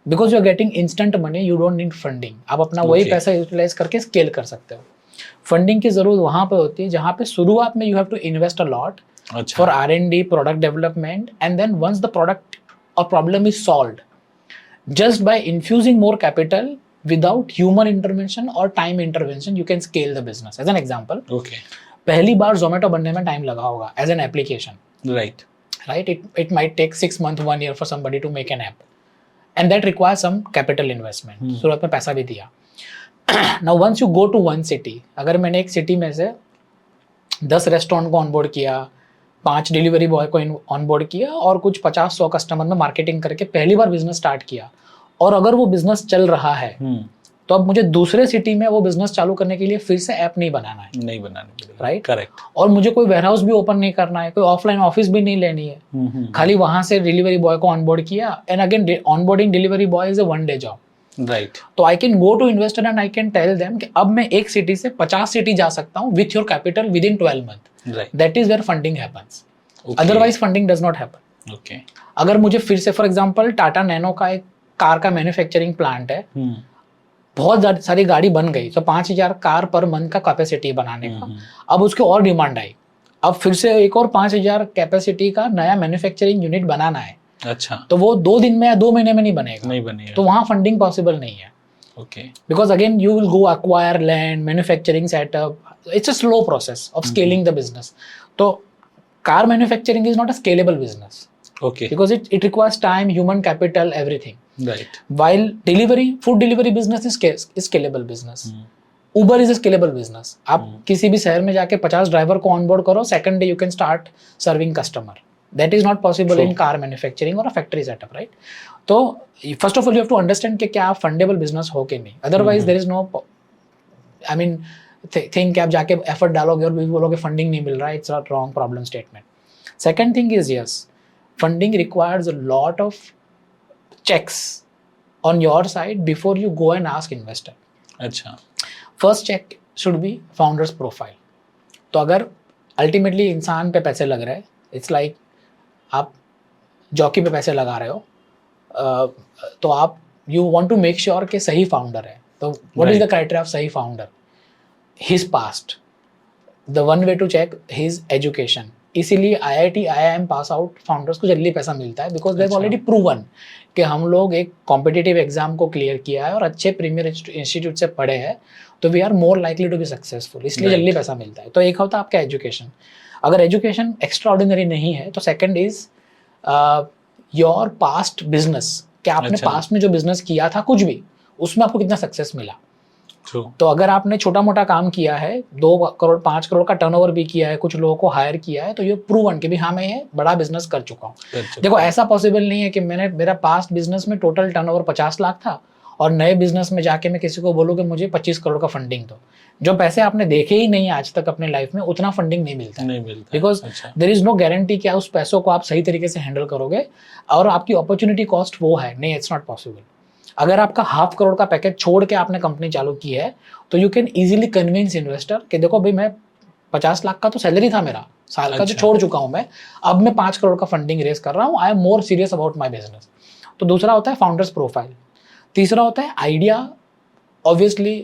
[SPEAKER 1] Because you are getting instant money, you don't need funding. आप अपना वही पैसा यूटिलाइज करके स्केल कर सकते हो. फंडिंग की जरूरत वहाँ पे होती है जहाँ पे शुरुआत में you have to invest a lot for R&D, product development, and then once the product or problem is solved, just by infusing more capital without human intervention or time intervention, you can scale the business. As an example, पहली बार Zomato बनने में time लगा होगा as an application. Right. It might take 6 months, 1 year for somebody to make an app, and that requires some capital investment. शुरुआत में पैसा भी दिया. Now once you go to one city, अगर मैंने एक सिटी में से 10 रेस्टोरेंट को ऑनबोर्ड किया, 5 डिलीवरी बॉय को ऑनबोर्ड किया और कुछ 50-100 कस्टमर में मार्केटिंग करके पहली बार बिजनेस स्टार्ट किया, और अगर वो बिजनेस चल रहा है तो अब मुझे दूसरे सिटी में वो बिजनेस चालू करने के लिए फिर से ऐप नहीं बनाना है. राइट. करेक्ट. और मुझे कोई वेयरहाउस भी ओपन नहीं करना है, कोई ऑफलाइन ऑफिस भी नहीं लेनी है. खाली वहां से डिलीवरी बॉय को ऑनबोर्ड किया, and again onboarding delivery boy is a one day job. Right. तो I can go to investor and I can tell them कि अब मैं एक सिटी से 50 सिटी जा सकता हूँ with your capital within 12 month. That is where funding happens. Otherwise funding does not happen. अगर मुझे फिर से फॉर एग्जांपल टाटा नैनो का एक कार का मैन्युफैक्चरिंग प्लांट है, बहुत सारी गाड़ी बन गई, तो 5000 कार पर मंथ का कैपेसिटी बनाने का. अब उसके और डिमांड आई, अब फिर से एक और 5000 कैपेसिटी का नया मैन्युफैक्चरिंग यूनिट बनाना है. अच्छा. तो वो 2 दिन में या 2 महीने में नहीं बनेगा. तो वहाँ फंडिंग पॉसिबल नहीं है. Because again you will go acquire land, manufacturing setup, it's a slow process of scaling the business. तो car manufacturing is not a scalable business.
[SPEAKER 2] Okay.
[SPEAKER 1] because it requires time, human capital, everything.
[SPEAKER 2] Right.
[SPEAKER 1] While food delivery business is scalable business. Uber is a scalable business. आप किसी भी शहर में जाके 50 driver को onboard करो, second day you can start serving customer. That is not possible in car manufacturing और a factory setup, right? तो first of all you have to understand कि क्या आप फंडेबल बिजनेस हो कि नहीं, otherwise there is no, I mean think कि आप जाके एफर्ट डालोगे और बोलोगे फंडिंग नहीं मिल रहा है, it's a wrong problem statement. Second thing is yes, funding requires a lot of checks on your side before you go and ask investor.
[SPEAKER 2] अच्छा.
[SPEAKER 1] First check should be founder's profile. तो अगर ultimately इंसान पे पैसे लग रहे हैं, it's like आप जॉकी पे पैसे लगा रहे हो, तो आप you want to make sure कि सही फाउंडर है. तो what is the criteria of सही founder? His past. The one way to check his education. इसीलिए IIT IIM pass out founders को जल्दी पैसा मिलता है, because they have already proven कि हम लोग एक कॉम्पिटिटिव एग्जाम को क्लियर किया है और अच्छे प्रीमियर इंस्टीट्यूट से पढ़े हैं, तो we are more likely to be successful, इसलिए जल्दी पैसा मिलता है. तो एक होता है आपका एजुकेशन. अगर एजुकेशन एक्स्ट्रा ऑर्डिनरी नहीं है तो second is your past business, कि आपने पास्ट में जो बिजनेस किया था कुछ भी, उसमें आपको कितना सक्सेस मिला. तो अगर आपने छोटा मोटा काम किया है, 2 करोड़ 5 करोड़ का टर्नओवर भी किया है, कुछ लोगों को हायर किया है, तो ये प्रूवन कि भी हाँ मैं ये बड़ा बिजनेस कर चुका हूँ. देखो ऐसा पॉसिबल नहीं है कि मेरा पास्ट बिजनेस में टोटल टर्नओवर 50 लाख था और नए बिजनेस में जाके मैं किसी को बोलूँ कि मुझे 25 करोड़ का फंडिंग दो. जो पैसे आपने देखे ही नहीं आज तक अपने लाइफ में, उतना फंडिंग नहीं मिलता, because there is no guarantee कि उस पैसों को आप सही तरीके से हैंडल करोगे और आपकी अपॉर्चुनिटी कॉस्ट वो है नहीं, इट्स नॉट पॉसिबल. अगर आपका 5 करोड़ का पैकेज छोड़ के आपने कंपनी चालू की है तो you can easily convince investor कि देखो भाई मैं 50 लाख का तो सैलरी था मेरा साल का, जो छोड़ चुका हूं मैं, अब मैं 5 करोड़ का फंडिंग रेस कर रहा हूं, I am more serious about my business. तो दूसरा होता है फाउंडर्स प्रोफाइल. तीसरा होता है idea. Obviously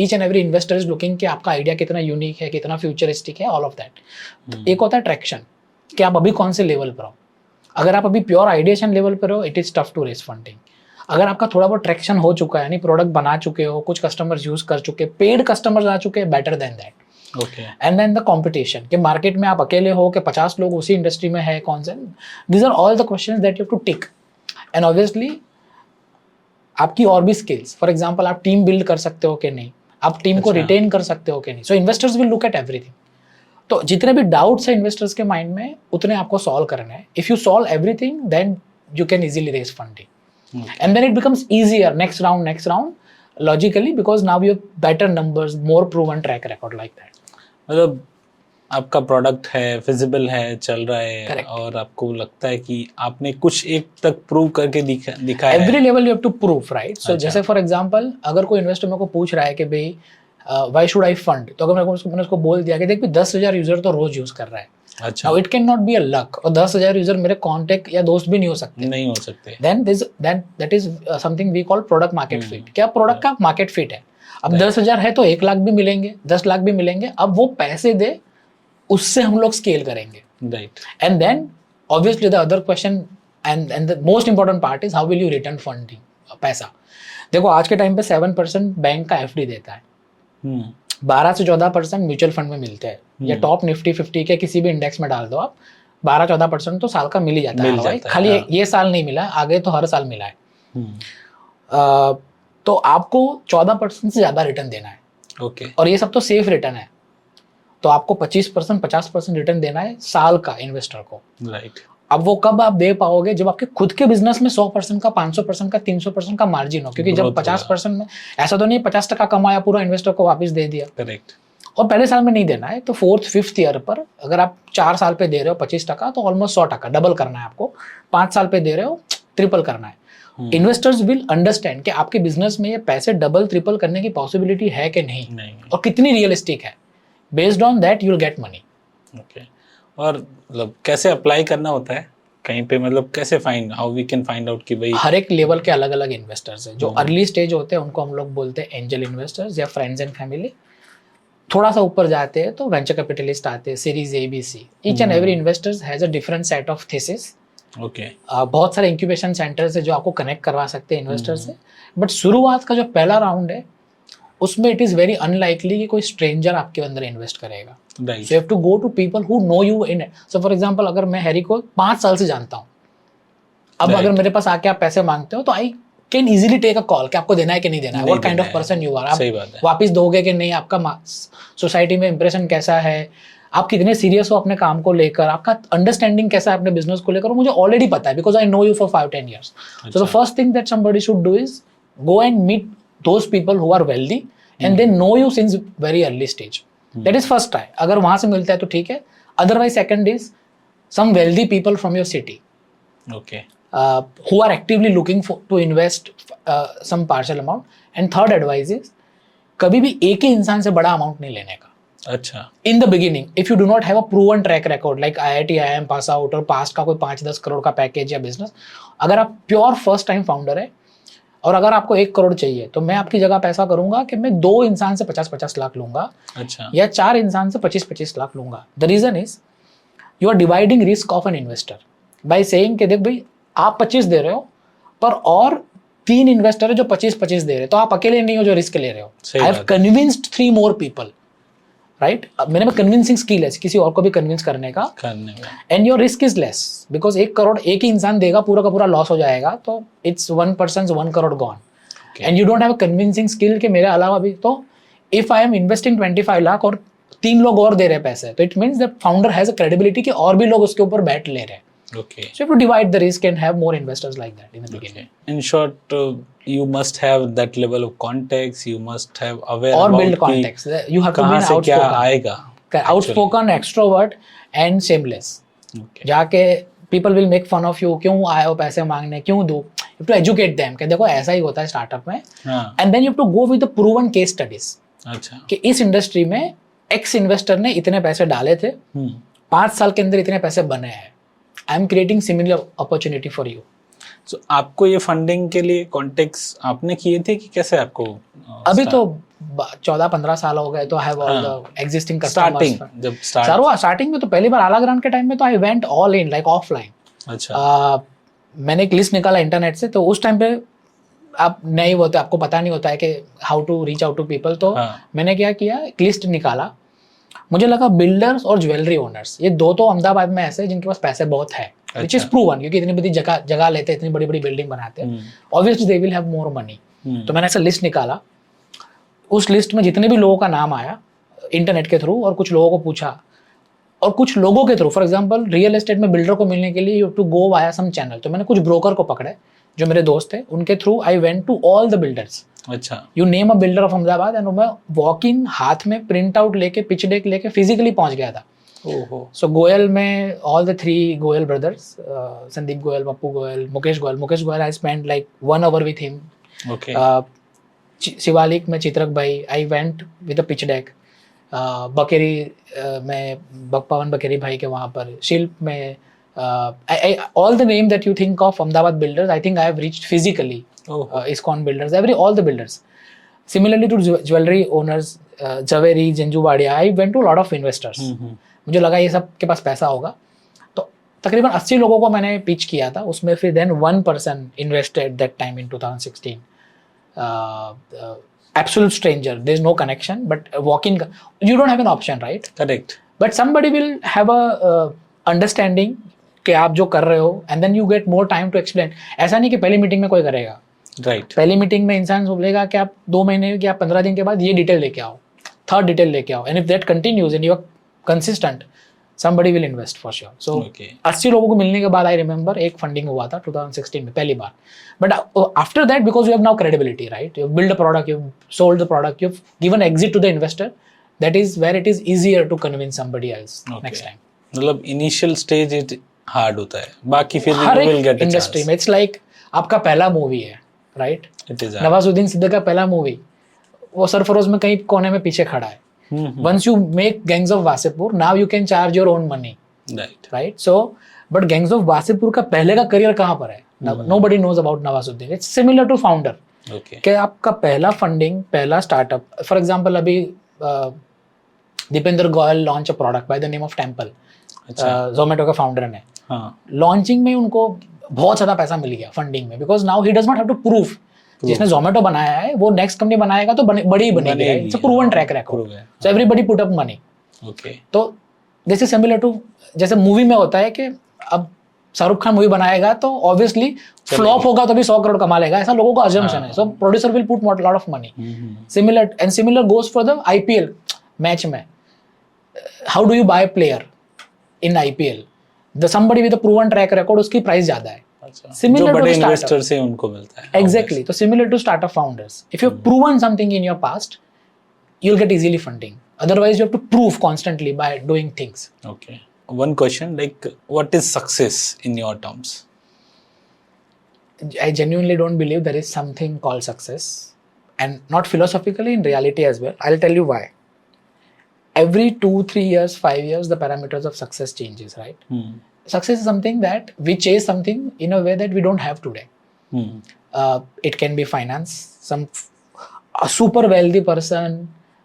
[SPEAKER 1] each and every investor is looking कि आपका आइडिया कितना यूनिक है, कितना फ्यूचरिस्टिक है, ऑल ऑफ दैट. एक होता है ट्रैक्शन, कि आप अभी कौन से लेवल पर हो. अगर आप अभी प्योर आइडिएशन लेवल पर हो, it is tough to raise funding. अगर आपका थोड़ा बहुत ट्रैक्शन हो चुका है, यानी प्रोडक्ट बना चुके हो, कुछ कस्टमर्स यूज कर चुके, पेड कस्टमर्स आ चुके हैं, better than that.
[SPEAKER 2] Okay.
[SPEAKER 1] And then the competition, कि मार्केट में आप अकेले हो कि 50 लोग उसी इंडस्ट्री में है, कौन से. These are all the questions that you have to tick. And obviously आपकी और भी स्किल्स, फॉर एग्जांपल आप टीम बिल्ड कर सकते हो कि नहीं, आप टीम को रिटेन कर सकते हो कि नहीं. So investors will look at everything. तो जितने भी डाउट्स है इन्वेस्टर्स के माइंड में, उतने आपको सॉल्व करना है. If you solve everything then you can easily raise funding. And then it becomes easier next round logically, because now you have better numbers, more proven track record like that.
[SPEAKER 2] मतलब आपका product है, feasible है, चल रहा है.
[SPEAKER 1] Correct.
[SPEAKER 2] और आपको लगता है कि आपने कुछ एक तक प्रूव करके दिखाया है.
[SPEAKER 1] Every level you have to prove, right? So जैसे फॉर एग्जांपल अगर कोई इन्वेस्टर मेरे को पूछ रहा है कि भाई why should I fund, तो अगर मैंने उसको बोल दिया कि देख 10,000 यूजर तो रोज यूज कर रहा है.
[SPEAKER 2] अच्छा.
[SPEAKER 1] Now it cannot be a luck, और 10,000 यूजर मेरे कॉन्टेक्ट या दोस्त भी नहीं हो सकते. Then that is something we call product market fit. क्या प्रोडक्ट का मार्केट फिट है. अब 10,000 है तो 1 लाख भी मिलेंगे, 10 लाख भी मिलेंगे. अब वो पैसे दे, उससे हम लोग स्केल करेंगे.
[SPEAKER 2] Right.
[SPEAKER 1] And then obviously the other question and the most important part is how will you return funding, पैसा. देखो आज के टाइम पे 7% बैंक का FD देता है, 12 से 14% म्यूचुअल फंड में मिलते हैं, या टॉप निफ्टी 50 के किसी भी इंडेक्स में डाल दो आप, 12-14% तो साल का मिल ही जाता है. खाली ये साल नहीं मिला, आगे तो हर साल मिला है. तो आपको 14% से ज्यादा रिटर्न देना है.
[SPEAKER 2] ओके.
[SPEAKER 1] और ये सब तो सेफ रिटर्न है. तो आपको 25% 50% रिटर्न देना है साल का इन्वेस्टर को.
[SPEAKER 2] राइट.
[SPEAKER 1] अब वो कब आप दे पाओगे, जब आपके खुद के बिजनेस में 100% का, 500% का, 300% का मार्जिन हो. क्योंकि जब 50% में, ऐसा तो नहीं 50% कमाया पूरा इन्वेस्टर को वापस दे दिया.
[SPEAKER 2] करेक्ट.
[SPEAKER 1] और पहले साल में नहीं देना है. तो 4th 5th ईयर पर अगर आप 4 साल पे दे रहे हो 25%, तो ऑलमोस्ट 100% डबल करना है आपको. 5 साल पे दे रहे हो, ट्रिपल करना है. इन्वेस्टर्स विल अंडरस्टैंड कि आपके बिजनेस में ये पैसे डबल ट्रिपल करने की पॉसिबिलिटी है कि नहीं, और कितनी रियलिस्टिक है. Based on that you will get money.
[SPEAKER 2] Okay. और मतलब कैसे अप्लाई करना होता है कहीं पे, मतलब कैसे how we can find out कि भाई.
[SPEAKER 1] हर एक लेवल के अलग अलग इन्वेस्टर्स हैं. जो अर्ली स्टेज होते हैं उनको हम लोग बोलते हैं एंजल इन्वेस्टर्स या फ्रेंड्स एंड फैमिली. थोड़ा सा ऊपर जाते हैं तो वेंचर कैपिटलिस्ट आते हैं, series A B C. Each and every investors has a different set of thesis.
[SPEAKER 2] Okay.
[SPEAKER 1] बहुत सारे इंक्यूबेशन सेंटर्स है जो आपको कनेक्ट करवा सकते हैं इन्वेस्टर से. बट शुरुआत का जो पहला राउंड है उसमें इट इज़ वेरी अनलाइकली कि कोई स्ट्रेंजर आपके अंदर इन्वेस्ट करेगा.
[SPEAKER 2] Right.
[SPEAKER 1] So you have to go to people who know you in it. So for example, अगर मैं हैरी को 5 साल से जानता हूँ, अब
[SPEAKER 2] Right.
[SPEAKER 1] अगर मेरे पास आके आप पैसे मांगते हो तो I can easily take a call कि आपको देना है कि नहीं देना है, what kind of person you are, आप
[SPEAKER 2] सही बात है.
[SPEAKER 1] वापस दोगे कि नहीं, आपका सोसाइटी में इंप्रेशन कैसा है, आप कितने सीरियस हो अपने काम को लेकर, आपका अंडरस्टैंडिंग कैसा है अपने बिजनेस को लेकर, मुझे ऑलरेडी पता है because I know you for 5-10 years. So the first thing that somebody should do is go and meet those people who are wealthy and they know you since very early stage. That is first try. अगर वहां से मिलता है तो ठीक है. Otherwise second is some wealthy people from your city
[SPEAKER 2] Okay.
[SPEAKER 1] who are actively looking to invest some partial amount. And third advice is कभी भी एक ही इंसान से बड़ा अमाउंट नहीं लेने का.
[SPEAKER 2] अच्छा.
[SPEAKER 1] In the beginning, if you do not have a proven track record like IIT, IIM pass out और past का कोई 5-10 करोड़ का पैकेज या बिजनेस, अगर आप प्योर फर्स्ट टाइम फाउंडर है और अगर आपको 1 करोड़ चाहिए तो मैं आपकी जगह पैसा करूंगा कि मैं 2 इंसान से 50-50 लाख लूंगा.
[SPEAKER 2] अच्छा.
[SPEAKER 1] या 4 इंसान से 25-25 लाख लूंगा. The reason is you are dividing risk of an investor by saying कि देख भाई आप 25 दे रहे हो पर और 3 इन्वेस्टर है जो 25-25 दे रहे हैं, तो आप अकेले नहीं हो जो रिस्क ले रहे हो. I have convinced 3 more people, right. मेरे में कन्विंसिंग स्किल है किसी और को भी कन्विंस करने का. And your risk is less because 1 crore एक ही इंसान देगा, पूरा का पूरा लॉस हो जाएगा, तो it's 1 person's 1 crore gone. And you don't have a convincing skill कि मेरे अलावा भी, तो if I am investing 25 lakh और 3 लोग और दे रहे पैसे, तो it means the founder has a credibility कि और भी लोग उसके ऊपर बैट ले रहे हैं.
[SPEAKER 2] Okay.
[SPEAKER 1] So you have to divide the risk and have more investors like that in the beginning.
[SPEAKER 2] In short, you must have that level of context. You must have aware
[SPEAKER 1] Or
[SPEAKER 2] about
[SPEAKER 1] build context. You have to be
[SPEAKER 2] कहाँ से क्या
[SPEAKER 1] outspoken.
[SPEAKER 2] आएगा.
[SPEAKER 1] Outspoken, extrovert and shameless.
[SPEAKER 2] Okay.
[SPEAKER 1] जाके people will make fun of you. क्यों आए हो पैसे मांगने, क्यों दो? You have to educate them कि देखो ऐसा ही होता है स्टार्टअप में.
[SPEAKER 2] हाँ.
[SPEAKER 1] And then you have to go with the proven case studies.
[SPEAKER 2] अच्छा.
[SPEAKER 1] कि इस इंडस्ट्री में एक्स इन्वेस्टर ने इतने पैसे डाले थे, 5 साल के अंदर इतने पैसे बने हैं. I am creating similar opportunity for you.
[SPEAKER 2] So, आपको ये फंडिंग के लिए कॉन्टेक्ट आपने किए थे कि कैसे आपको
[SPEAKER 1] अभी तो 14-15 साल हो गए, तो I have all the existing customers.
[SPEAKER 2] Starting जब
[SPEAKER 1] स्टार्टिंग में तो पहली बार आला ग्रांट के टाइम में तो I went all in like offline.
[SPEAKER 2] अच्छा.
[SPEAKER 1] मैंने एक लिस्ट निकाला इंटरनेट से, तो उस टाइम पे आप नहीं होते, आपको पता नहीं होता है कि how to reach out to people. तो मैंने क्या किया, एक लिस्ट निकाला. मुझे लगा बिल्डर्स और ज्वेलरी ओनर्स, ये दो तो अहमदाबाद में ऐसे जिनके पास पैसे बहुत है, विच इज प्रूवन, क्योंकि इतनी बड़ी जगह लेते हैं, इतनी बड़ी बड़ी बिल्डिंग बनाते हैं, obviously they will have more money. तो मैंने ऐसा लिस्ट निकाला. उस लिस्ट में जितने भी लोगों का नाम आया इंटरनेट के थ्रू, और कुछ लोगों को पूछा, और कुछ लोगों के थ्रू, फॉर एग्जांपल रियल एस्टेट में बिल्डर को मिलने के लिए you have to go via some channel. तो मैंने कुछ ब्रोकर को पकड़े जो मेरे दोस्त थे, उनके through I went to all the builders.
[SPEAKER 2] अच्छा.
[SPEAKER 1] You name a builder of Ahmedabad and मैं वॉक इन हाथ में प्रिंट आउट लेके, पिच डेक लेके फिजिकली पहुंच गया था. सो गोयल में all the 3 Goyal brothers, Sandeep Goyal, Pappu Goyal, Mukesh Goyal, I spend like 1 hour with him.
[SPEAKER 2] Okay.
[SPEAKER 1] Shivalik में Chitrak bhai, I went with a pitch deck. Bakeri में पवन बकेरी भाई के वहाँ पर, शिल्प में, all the name that you think of Ahmedabad builders, I think I have reached physically. ISKCON builders, all the builders. Similarly to jewelry owners, Javeri, Janju Wadia, I went to a lot of investors. मुझे लगा ये सब के पास पैसा होगा, तो तकरीबन 80 लोगों को मैंने पिच किया था. उसमें फिर then 1 person invested that time in 2016. Absolute stranger, there is no connection, but walk-in, you don't have an option, right?
[SPEAKER 2] Correct.
[SPEAKER 1] But somebody will have a understanding कि आप जो कर रहे हो, and then you get more time to explain. ऐसा नहीं कि पहली मीटिंग में कोई करेगा.
[SPEAKER 2] Right.
[SPEAKER 1] पहली मीटिंग में इंसान बोलेगा कि आप 2 महीने या 15 दिन के बाद ये डिटेल लेके आओ, 3rd डिटेल लेके आओ, and if that continues and you are consistent, somebody will invest for sure. So 80 लोगों को मिलने के बाद I remember एक फंडिंग हुआ था 2016 में पहली बार. But after that, because you have now credibility, right? You build a product, you've sold the product, you've given exit to the investor. That is where it is easier to convince somebody else next time.
[SPEAKER 2] मतलब initial stage it hard होता है, बाकी फिर
[SPEAKER 1] हर
[SPEAKER 2] you will get a
[SPEAKER 1] industry
[SPEAKER 2] chance.
[SPEAKER 1] में it's like आपका पहला movie है, right?
[SPEAKER 2] It is hard.
[SPEAKER 1] Nawazuddin Siddiqui का पहला मूवी, वो सरफरोज में कहीं कोने में पीछे खड़ा है. Once you make Gangs of Wasipur, now you can charge your own money, right? So, but Gangs of Wasipur का पहले का करियर कहाँ पर है? Nobody knows about Nawazuddin. It's similar to founder.
[SPEAKER 2] Okay.
[SPEAKER 1] कि आपका पहला फंडिंग, पहला स्टार्टअप, फॉर एग्जांपल अभी Deepinder Goyal launch a product by the name of Temple, Zomato का फाउंडर ने. लॉन्चिंग में उनको बहुत ज़्यादा पैसा मिल गया फंडिंग में, because now he does not have to prove जिसने जोमेटो बनाया है वो नेक्स्ट कंपनी बनाएगा तो बड़ी ही बनेगी, right? It's a proven track record, so everybody put up money.
[SPEAKER 2] Okay.
[SPEAKER 1] तो दिस इज सिमिलर टू जैसे मूवी में होता है कि अब शाहरुख खान मूवी बनाएगा तो ऑब्वियसली फ्लॉप होगा तो भी 100 करोड़ कमा लेगा, ऐसा लोगों का अजम्पशन है. So producer will put lot of money. Similar goes for the IPL match में. How do you buy player in IPL? The somebody with a proven track record, उसकी प्राइस ज्यादा है.
[SPEAKER 2] जो बड़े इन्वेस्टर से उनको मिलता है.
[SPEAKER 1] Exactly. So similar to startup founders. If you've proven something in your past, you'll get easily funding. Otherwise, you have to prove constantly by doing things.
[SPEAKER 2] Okay. One question, like, what is success in your terms?
[SPEAKER 1] I genuinely don't believe there is something called success, and not philosophically, in reality as well. I'll tell you why. Every 2, 3 years, 5 years, the parameters of success changes, right? Success is something that we chase something in a way that we don't have today. It can be finance. A super wealthy person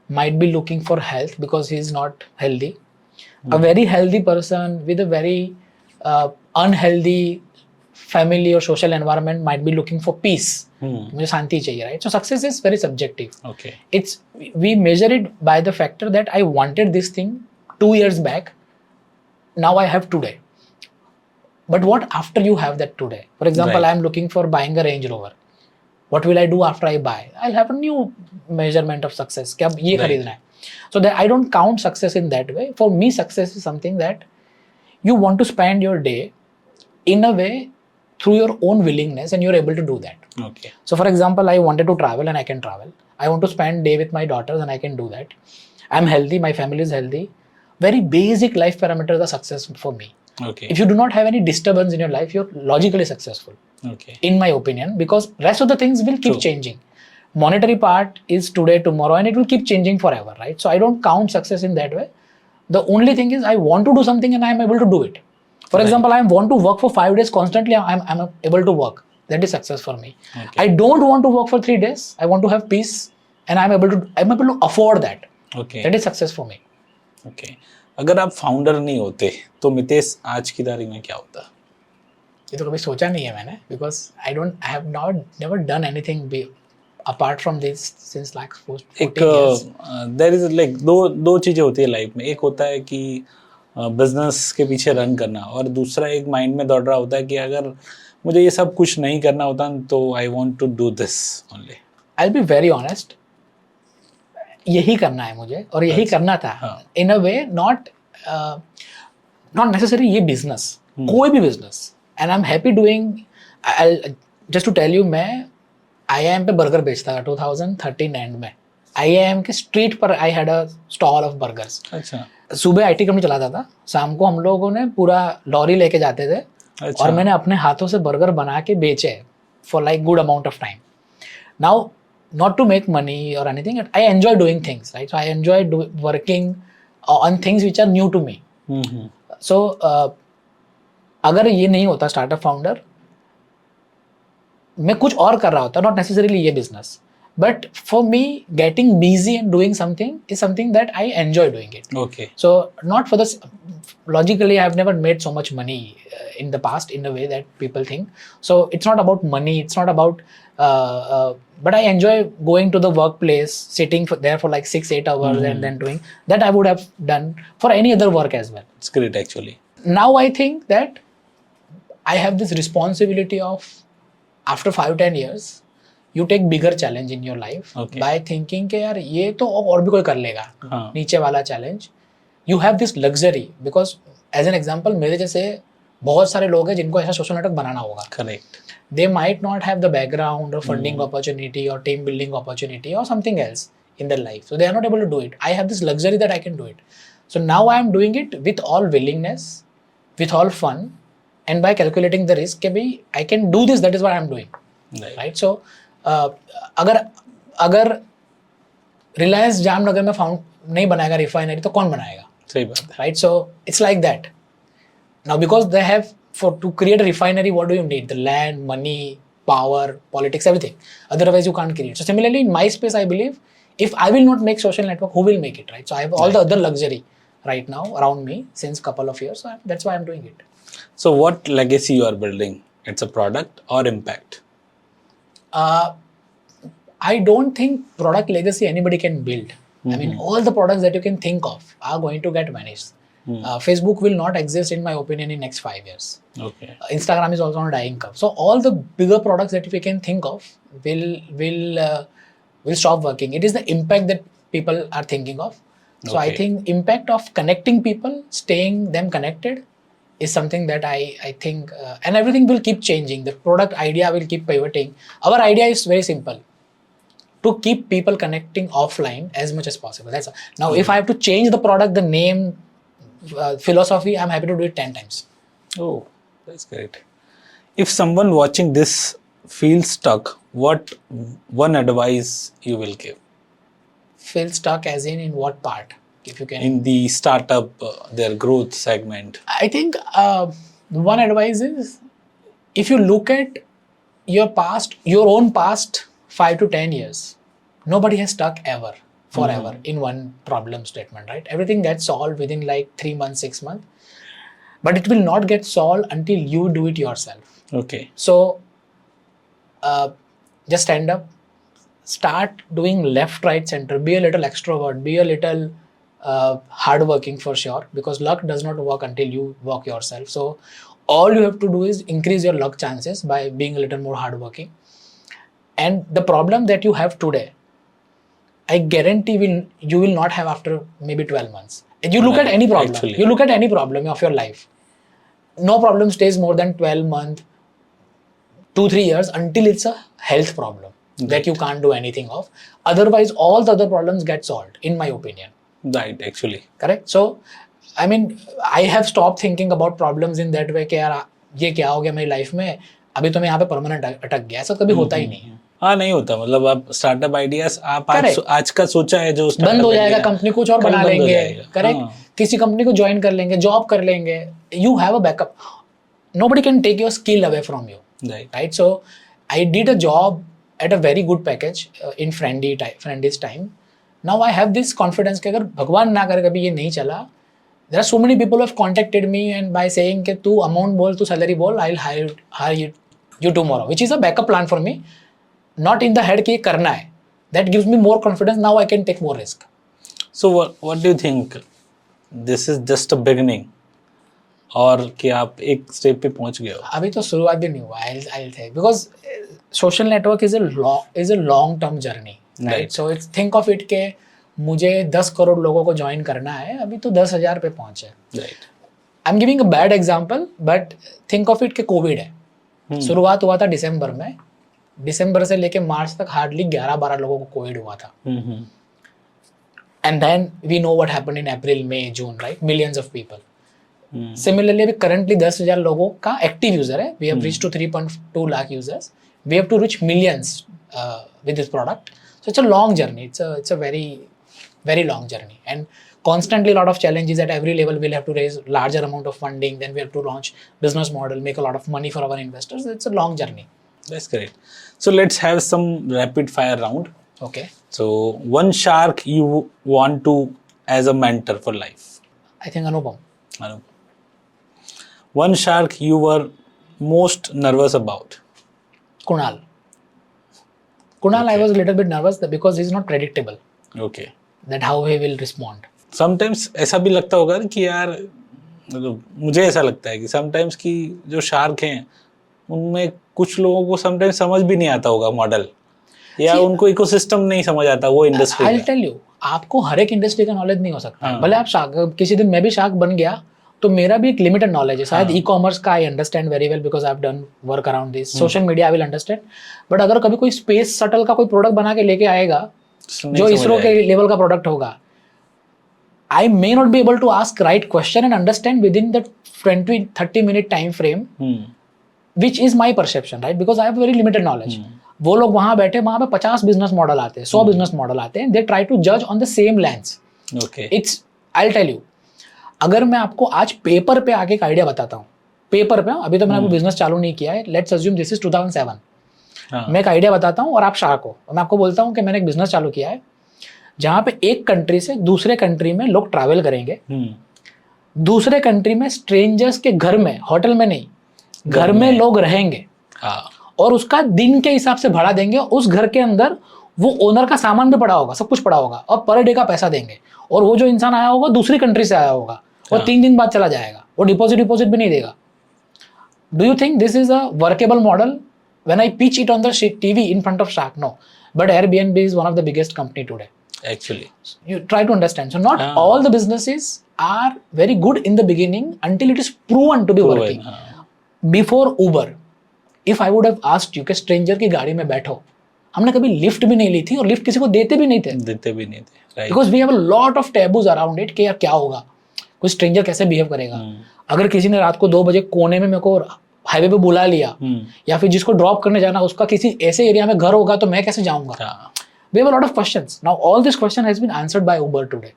[SPEAKER 1] might be looking for health because he is not healthy. A very healthy person with a very unhealthy family or social environment might be looking for peace. मुझे शांति चाहिए, right? So success is very subjective.
[SPEAKER 2] Okay.
[SPEAKER 1] We measure it by the factor that I wanted this thing 2 years back. Now I have today. But what after you have that today? For example,
[SPEAKER 2] Right.
[SPEAKER 1] I am looking for buying a Range Rover. What will I do after I buy? I'll have a new measurement of success. कि अब ये खरीदना है. So that I don't count success in that way. For me, success is something that you want to spend your day in a way through your own willingness, and you're able to do that.
[SPEAKER 2] Okay.
[SPEAKER 1] So for example, I wanted to travel and I can travel. I want to spend day with my daughters and I can do that. I'm healthy, my family is healthy. Very basic life parameters are success for me.
[SPEAKER 2] Okay.
[SPEAKER 1] If you do not have any disturbance in your life, you're logically successful,
[SPEAKER 2] Okay.
[SPEAKER 1] in my opinion, because rest of the things will keep
[SPEAKER 2] True.
[SPEAKER 1] changing. Monetary part is today, tomorrow, and it will keep changing forever, right? So I don't count success in that way. The only thing is I want to do something and I am able to do it. For
[SPEAKER 2] Right.
[SPEAKER 1] example, I want to work for 5 days constantly. I'm able to work. That is success for me.
[SPEAKER 2] Okay.
[SPEAKER 1] I don't want to work for 3 days. I want to have peace, and I'm able to afford that.
[SPEAKER 2] Okay.
[SPEAKER 1] That is success for me.
[SPEAKER 2] Okay. अगर आप founder नहीं होते तो मितेश आज की तारीख में क्या होता?
[SPEAKER 1] ये तो कभी सोचा नहीं है मैंने, because I have never done anything apart from this since like 14 years.
[SPEAKER 2] There is like दो चीजें होती है लाइफ में. एक होता है कि बिजनेस के पीछे रन करना, और दूसरा एक माइंड में दौड़ रहा होता है कि अगर मुझे ये सब कुछ नहीं करना होता तो I want to do this only.
[SPEAKER 1] I'll be very honest. यही करना है मुझे और यही करना था. In a way not necessary ये बिजनेस, कोई भी business, and I am happy doing. Just to tell you, मैं IIM पे बर्गर बेचता था 2013 एंड में. IIM के स्ट्रीट पर I had a stall of burgers.
[SPEAKER 2] अच्छा.
[SPEAKER 1] सुबह IT कंपनी चलाता था, शाम को हम लोगों ने पूरा लॉरी लेके जाते थे.
[SPEAKER 2] अच्छा.
[SPEAKER 1] और मैंने अपने हाथों से बर्गर बना के बेचे for like good amount of time. Now not to make money or anything, I enjoy doing things, right? So I enjoy working on things which are new to me. So अगर ये नहीं होता startup founder, मैं कुछ और कर रहा होता, not necessarily ये business, but for me getting busy and doing something is something that I enjoy doing it.
[SPEAKER 2] Okay.
[SPEAKER 1] So not for this, logically I have never made so much money in the past in a way that people think. So it's not about money, it's not about but I enjoy going to the workplace, sitting there for like 6-8 hours and then doing that. I would have done for any other work as well.
[SPEAKER 2] It's great actually.
[SPEAKER 1] Now I think that I have this responsibility of, after 5-10 years, you take bigger challenge in your life.
[SPEAKER 2] Okay.
[SPEAKER 1] By thinking कि यार ये तो और भी कोई कर लेगा.
[SPEAKER 2] हाँ.
[SPEAKER 1] नीचे वाला challenge, you have this luxury, because as an example, मेरे जैसे बहुत सारे लोग हैं जिनको ऐसा सोशल नेटवर्क बनाना होगा.
[SPEAKER 2] Correct.
[SPEAKER 1] They might not have the background or funding opportunity or team building opportunity or something else in their life, so they are not able to do it. I have this luxury that I can do it. So now I am doing it with all willingness, with all fun, and by calculating the risk, कि I can do this. That is what I am doing. Right? So अगर रिलायंस जामनगर में नहीं बनाएगा refinery तो कौन बनाएगा?
[SPEAKER 2] सही बात है.
[SPEAKER 1] Right? So it's like that. Now because they have, to create a refinery, what do you need? The land, money, power, politics, everything. Otherwise you can't create. So similarly in my space, I believe if I will not make social network, who will make it, right? So I have all the other luxury right now around me since couple of years. So that's why I'm doing it.
[SPEAKER 2] So what legacy you are building? It's a product or impact?
[SPEAKER 1] I don't think product legacy anybody can build. I mean, all the products that you can think of are going to get vanished. Facebook will not exist, in my opinion, in next 5 years.
[SPEAKER 2] Okay.
[SPEAKER 1] Instagram is also on a dying curve. So all the bigger products that we can think of will stop working. It is the impact that people are thinking of. So I
[SPEAKER 2] Okay.
[SPEAKER 1] think impact of connecting people, staying them connected, is something that I think, and everything will keep changing. The product idea will keep pivoting. Our idea is very simple: to keep people connecting offline as much as possible. That's all. Now, if I have to change the product, the name, philosophy, I'm happy to do it 10 times.
[SPEAKER 2] Oh, that's great. If someone watching this feels stuck, what one advice you will give
[SPEAKER 1] Feel stuck as in what part? If you can.
[SPEAKER 2] in the startup, their growth segment?
[SPEAKER 1] I think one advice is, if you look at your own past 5 to 10 years, nobody has stuck ever, forever in one problem statement, right? Everything gets solved within like 3 months, 6 months, but it will not get solved until you do it yourself.
[SPEAKER 2] Okay.
[SPEAKER 1] So just stand up, start doing left, right, center, be a little extrovert, be a little hardworking for sure, because luck does not work until you work yourself. So all you have to do is increase your luck chances by being a little more hardworking. And the problem that you have today, I guarantee you will not have after maybe 12 months. And you look at any problem,
[SPEAKER 2] Actually.
[SPEAKER 1] you look at any problem of your life, no problem stays more than 12 months, 2-3 years, until it's a health problem that you can't do anything of. Otherwise, all the other problems get solved, in my opinion.
[SPEAKER 2] Right, actually.
[SPEAKER 1] Correct? So, I mean, I have stopped thinking about problems in that way कि यार ये क्या हो गया मेरी life में, अभी तो मैं यहाँ पे परमानेंट अटक गया. ऐसा कभी होता ही नहीं है.
[SPEAKER 2] हाँ, नहीं होता. मतलब आप स्टार्टअप आइडियाज आप
[SPEAKER 1] Correct.
[SPEAKER 2] आज का सोचा है जो
[SPEAKER 1] बंद हो जाएगा, कंपनी कुछ और
[SPEAKER 2] कल
[SPEAKER 1] बना
[SPEAKER 2] बंद हो
[SPEAKER 1] लेंगे.
[SPEAKER 2] जाएगा.
[SPEAKER 1] करेक्ट?
[SPEAKER 2] हाँ.
[SPEAKER 1] किसी कंपनी को ज्वाइन कर लेंगे, जॉब कर लेंगे. You have a backup. Nobody can take your skill away from you.
[SPEAKER 2] Right.
[SPEAKER 1] Right? So I did a job at a very good package in Friendly's time. Now I have this confidence कि अगर भगवान ना करे कभी ये नहीं चला, there are so many people who have contacted me and by saying कि तू amount बोल, तू salary बोल, I'll hire you tomorrow, which is a backup plan for me. Not in the head कि ये करना है. That gives me more confidence. Now I can take more risk.
[SPEAKER 2] So what do you think? This is just a beginning, और कि आप एक step पे पहुंच गए हो?
[SPEAKER 1] अभी तो शुरुआत भी नहीं हुआ. I'll say, because social network is a long term journey, right?
[SPEAKER 2] Right.
[SPEAKER 1] So it's think of it के मुझे 10 करोड़ लोगों को ज्वाइन करना है, अभी तो 10,000 पे पहुंचे.
[SPEAKER 2] Right.
[SPEAKER 1] I'm giving a bad example, but think of it कि कोविड है. शुरुआत हुआ था दिसंबर में, दिसंबर से लेके मार्च तक हार्डली 11-12 लोगों को कोविड हुआ था. And then we know what happened in April, May, June, right? Millions of people. Similarly, अभी currently 10,000 लोगों का active user है. We have reached to 3.2 lakh users. We have to reach millions with this product. So it's a long journey. It's a very, very long journey. And constantly a lot of challenges at every level. We'll have to raise larger amount of funding. Then we have to launch business model, make a lot of money for our investors. It's a long journey.
[SPEAKER 2] That's great. So let's have some rapid fire round.
[SPEAKER 1] Okay.
[SPEAKER 2] So one shark you want to as a mentor for life?
[SPEAKER 1] I think Anupam.
[SPEAKER 2] Anupam. One shark you were most nervous about?
[SPEAKER 1] Kunal. Kunal, I was a little bit nervous because he's not predictable.
[SPEAKER 2] Okay.
[SPEAKER 1] That how he will respond.
[SPEAKER 2] Sometimes ऐसा भी लगता होगा कि यार, मतलब मुझे ऐसा लगता है कि sometimes कि जो शार्क हैं उनमें कुछ लोगों को sometimes समझ भी नहीं आता होगा मॉडल, या उनको इकोसिस्टम नहीं समझ आता वो इंडस्ट्री
[SPEAKER 1] I'll tell you, आपको हर एक इंडस्ट्री का नॉलेज नहीं हो सकता. भले आप शार्क, किसी दिन मैं भी शार्क बन गया तो मेरा भी एक लिमिटेड नॉलेज है. शायद ई कॉमर्स का I understand very well because I have done work around this. Social media I will understand. But अगर कभी कोई स्पेस शटल का कोई प्रोडक्ट बना के लेके आएगा जो इसरो के लेवल का प्रोडक्ट होगा, I may not be able to ask right question and understand within the 20-30 minute time frame, which is my perception, right? Because I have very limited knowledge. वो लोग वहाँ बैठे, वहाँ पे 50 बिजनेस मॉडल आते हैं, 100 बिजनेस मॉडल आते हैं. They try to judge on the same lens.
[SPEAKER 2] Okay.
[SPEAKER 1] It's, I'll tell you, अगर मैं आपको आज पेपर पे आके एक आइडिया बताता हूँ, पेपर पे, अभी तो मैंने आपको बिजनेस चालू नहीं किया है. Let's assume this is 2007. मैं एक आइडिया बताता हूँ और आप शार्क हो. मैं आपको बोलता हूँ कि मैंने एक बिजनेस चालू किया है जहाँ पे एक कंट्री से दूसरे कंट्री में लोग ट्रैवल करेंगे, दूसरे कंट्री में स्ट्रेंजर्स के घर में, होटल में नहीं, घर में लोग रहेंगे, और उसका दिन के हिसाब से भाड़ा देंगे. उस घर के अंदर वो ओनर का सामान भी पड़ा होगा, सब कुछ पड़ा होगा, और पर डे का पैसा देंगे, और वो जो इंसान आया होगा दूसरी कंट्री से आया होगा और 3 दिन बाद चला जाएगा, वो डिपॉजिट भी नहीं देगा. Do you think this is a workable model? When I pitch it on the TV in front of Shark, no. But Airbnb is one of the biggest company today.
[SPEAKER 2] Actually.
[SPEAKER 1] You try to understand. So not all the businesses are very good in the beginning until it is proven to be working. Before Uber, if I would have asked you कि stranger की गाड़ी में बैठो, हमने कभी lift भी नहीं ली थी और लिफ्ट किसी को देते भी नहीं थे. Right. Because we have a lot of taboos around it कि यार क्या होगा, कोई स्ट्रेंजर कैसे बिहेव करेगा. अगर किसी ने रात को 2 बजे कोने में मेरे को हाईवे पे बुला लिया, या फिर जिसको ड्रॉप करने जाना उसका किसी ऐसे एरिया में घर होगा तो मैं कैसे जाऊंगा. We have a lot of questions. Now all this question has been answered by Uber today.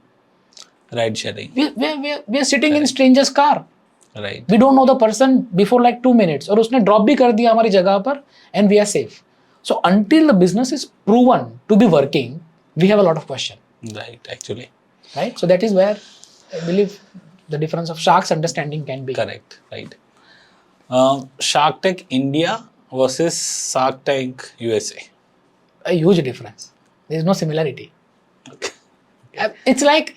[SPEAKER 2] Ride sharing.
[SPEAKER 1] We are sitting in stranger's car.
[SPEAKER 2] Right.
[SPEAKER 1] We don't know the person before like 2 minutes और उसने drop भी कर दिया हमारी जगह पर and we are safe. So until the business is proven to be working, we have a lot of question.
[SPEAKER 2] Right, actually.
[SPEAKER 1] Right? So that is where I believe the difference of Shark's understanding can be.
[SPEAKER 2] Correct, right. Shark Tank India versus Shark Tank USA.
[SPEAKER 1] A huge difference. There is no similarity.
[SPEAKER 2] Okay.
[SPEAKER 1] It's like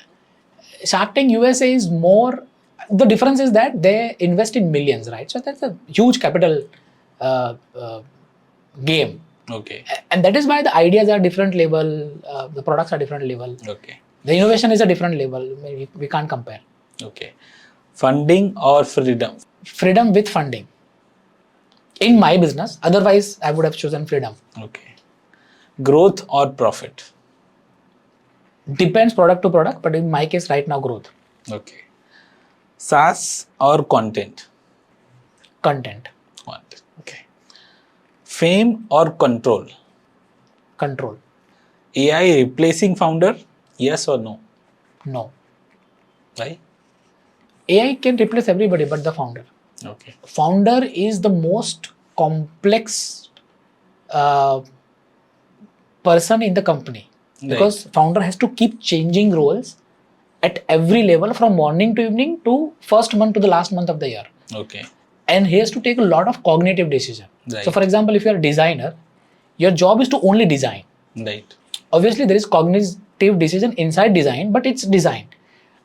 [SPEAKER 1] Shark Tank USA is more, the difference is that they invest in millions, right? So that's a huge capital game.
[SPEAKER 2] Okay.
[SPEAKER 1] And that is why the ideas are different level, the products are different level.
[SPEAKER 2] Okay.
[SPEAKER 1] The innovation is a different level. We can't compare.
[SPEAKER 2] Okay. Funding or freedom?
[SPEAKER 1] Freedom with funding. In my business, otherwise I would have chosen freedom.
[SPEAKER 2] Okay. Growth or profit?
[SPEAKER 1] Depends product to product, but in my case right now growth.
[SPEAKER 2] Okay. SaaS or content?
[SPEAKER 1] Content.
[SPEAKER 2] Content. Okay. Fame or control?
[SPEAKER 1] Control.
[SPEAKER 2] AI replacing founder? Yes or no?
[SPEAKER 1] No.
[SPEAKER 2] Why?
[SPEAKER 1] AI can replace everybody but the founder.
[SPEAKER 2] Okay.
[SPEAKER 1] Founder is the most complex person in the company, because founder has to keep changing roles at every level from morning to evening to first month to the last month of the year.
[SPEAKER 2] Okay.
[SPEAKER 1] And he has to take a lot of cognitive decision.
[SPEAKER 2] Right.
[SPEAKER 1] So for example, if you are a designer, your job is to only design.
[SPEAKER 2] Right.
[SPEAKER 1] Obviously there is cognitive decision inside design, but it's design.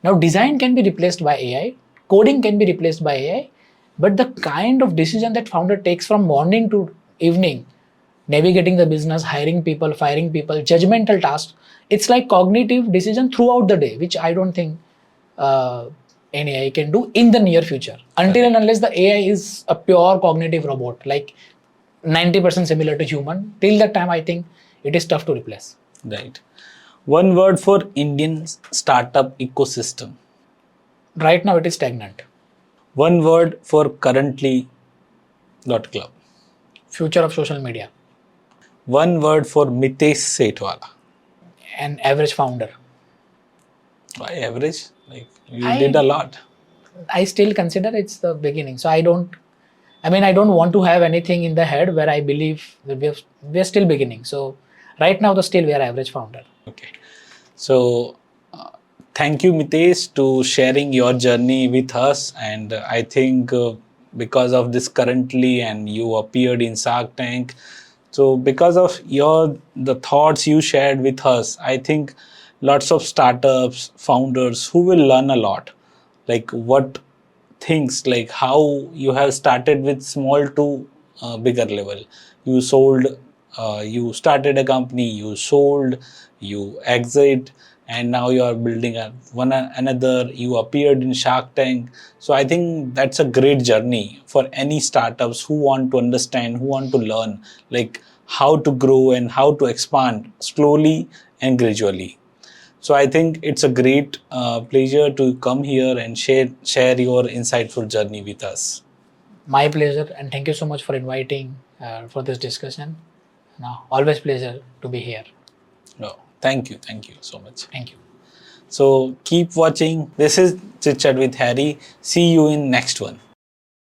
[SPEAKER 1] Now design can be replaced by AI, coding can be replaced by AI, but the kind of decision that founder takes from morning to evening, navigating the business, hiring people, firing people, judgmental tasks, it's like cognitive decision throughout the day, which I don't think any AI can do in the near future. Until and unless the AI is a pure cognitive robot, like 90% similar to human, till that time I think it is tough to replace.
[SPEAKER 2] Right. One word for Indian startup ecosystem.
[SPEAKER 1] Right now it is stagnant.
[SPEAKER 2] One word for currently.club.
[SPEAKER 1] Future of social media.
[SPEAKER 2] One word for Mitesh Sethwala.
[SPEAKER 1] An average founder.
[SPEAKER 2] Why average? Like you did a lot.
[SPEAKER 1] I still consider it's the beginning. So I don't want to have anything in the head where I believe that we are still beginning. So right now, we are average founder.
[SPEAKER 2] Okay. So thank you, Mitesh, to sharing your journey with us. And I think because of this currently, and you appeared in Shark Tank. So because of the thoughts you shared with us, I think lots of startups, founders who will learn a lot, like what things, like how you have started with small to bigger level. You sold, you started a company, you sold, you exit, and now you are building another, you appeared in Shark Tank. So I think that's a great journey for any startups who want to understand, who want to learn, like how to grow and how to expand slowly and gradually. So I think it's a great pleasure to come here and share your insightful journey with us.
[SPEAKER 1] My pleasure, and thank you so much for inviting for this discussion. Now, always pleasure to be here.
[SPEAKER 2] No, thank you so much.
[SPEAKER 1] Thank you.
[SPEAKER 2] So keep watching. This is Chit Chat with Harry. See you in next one.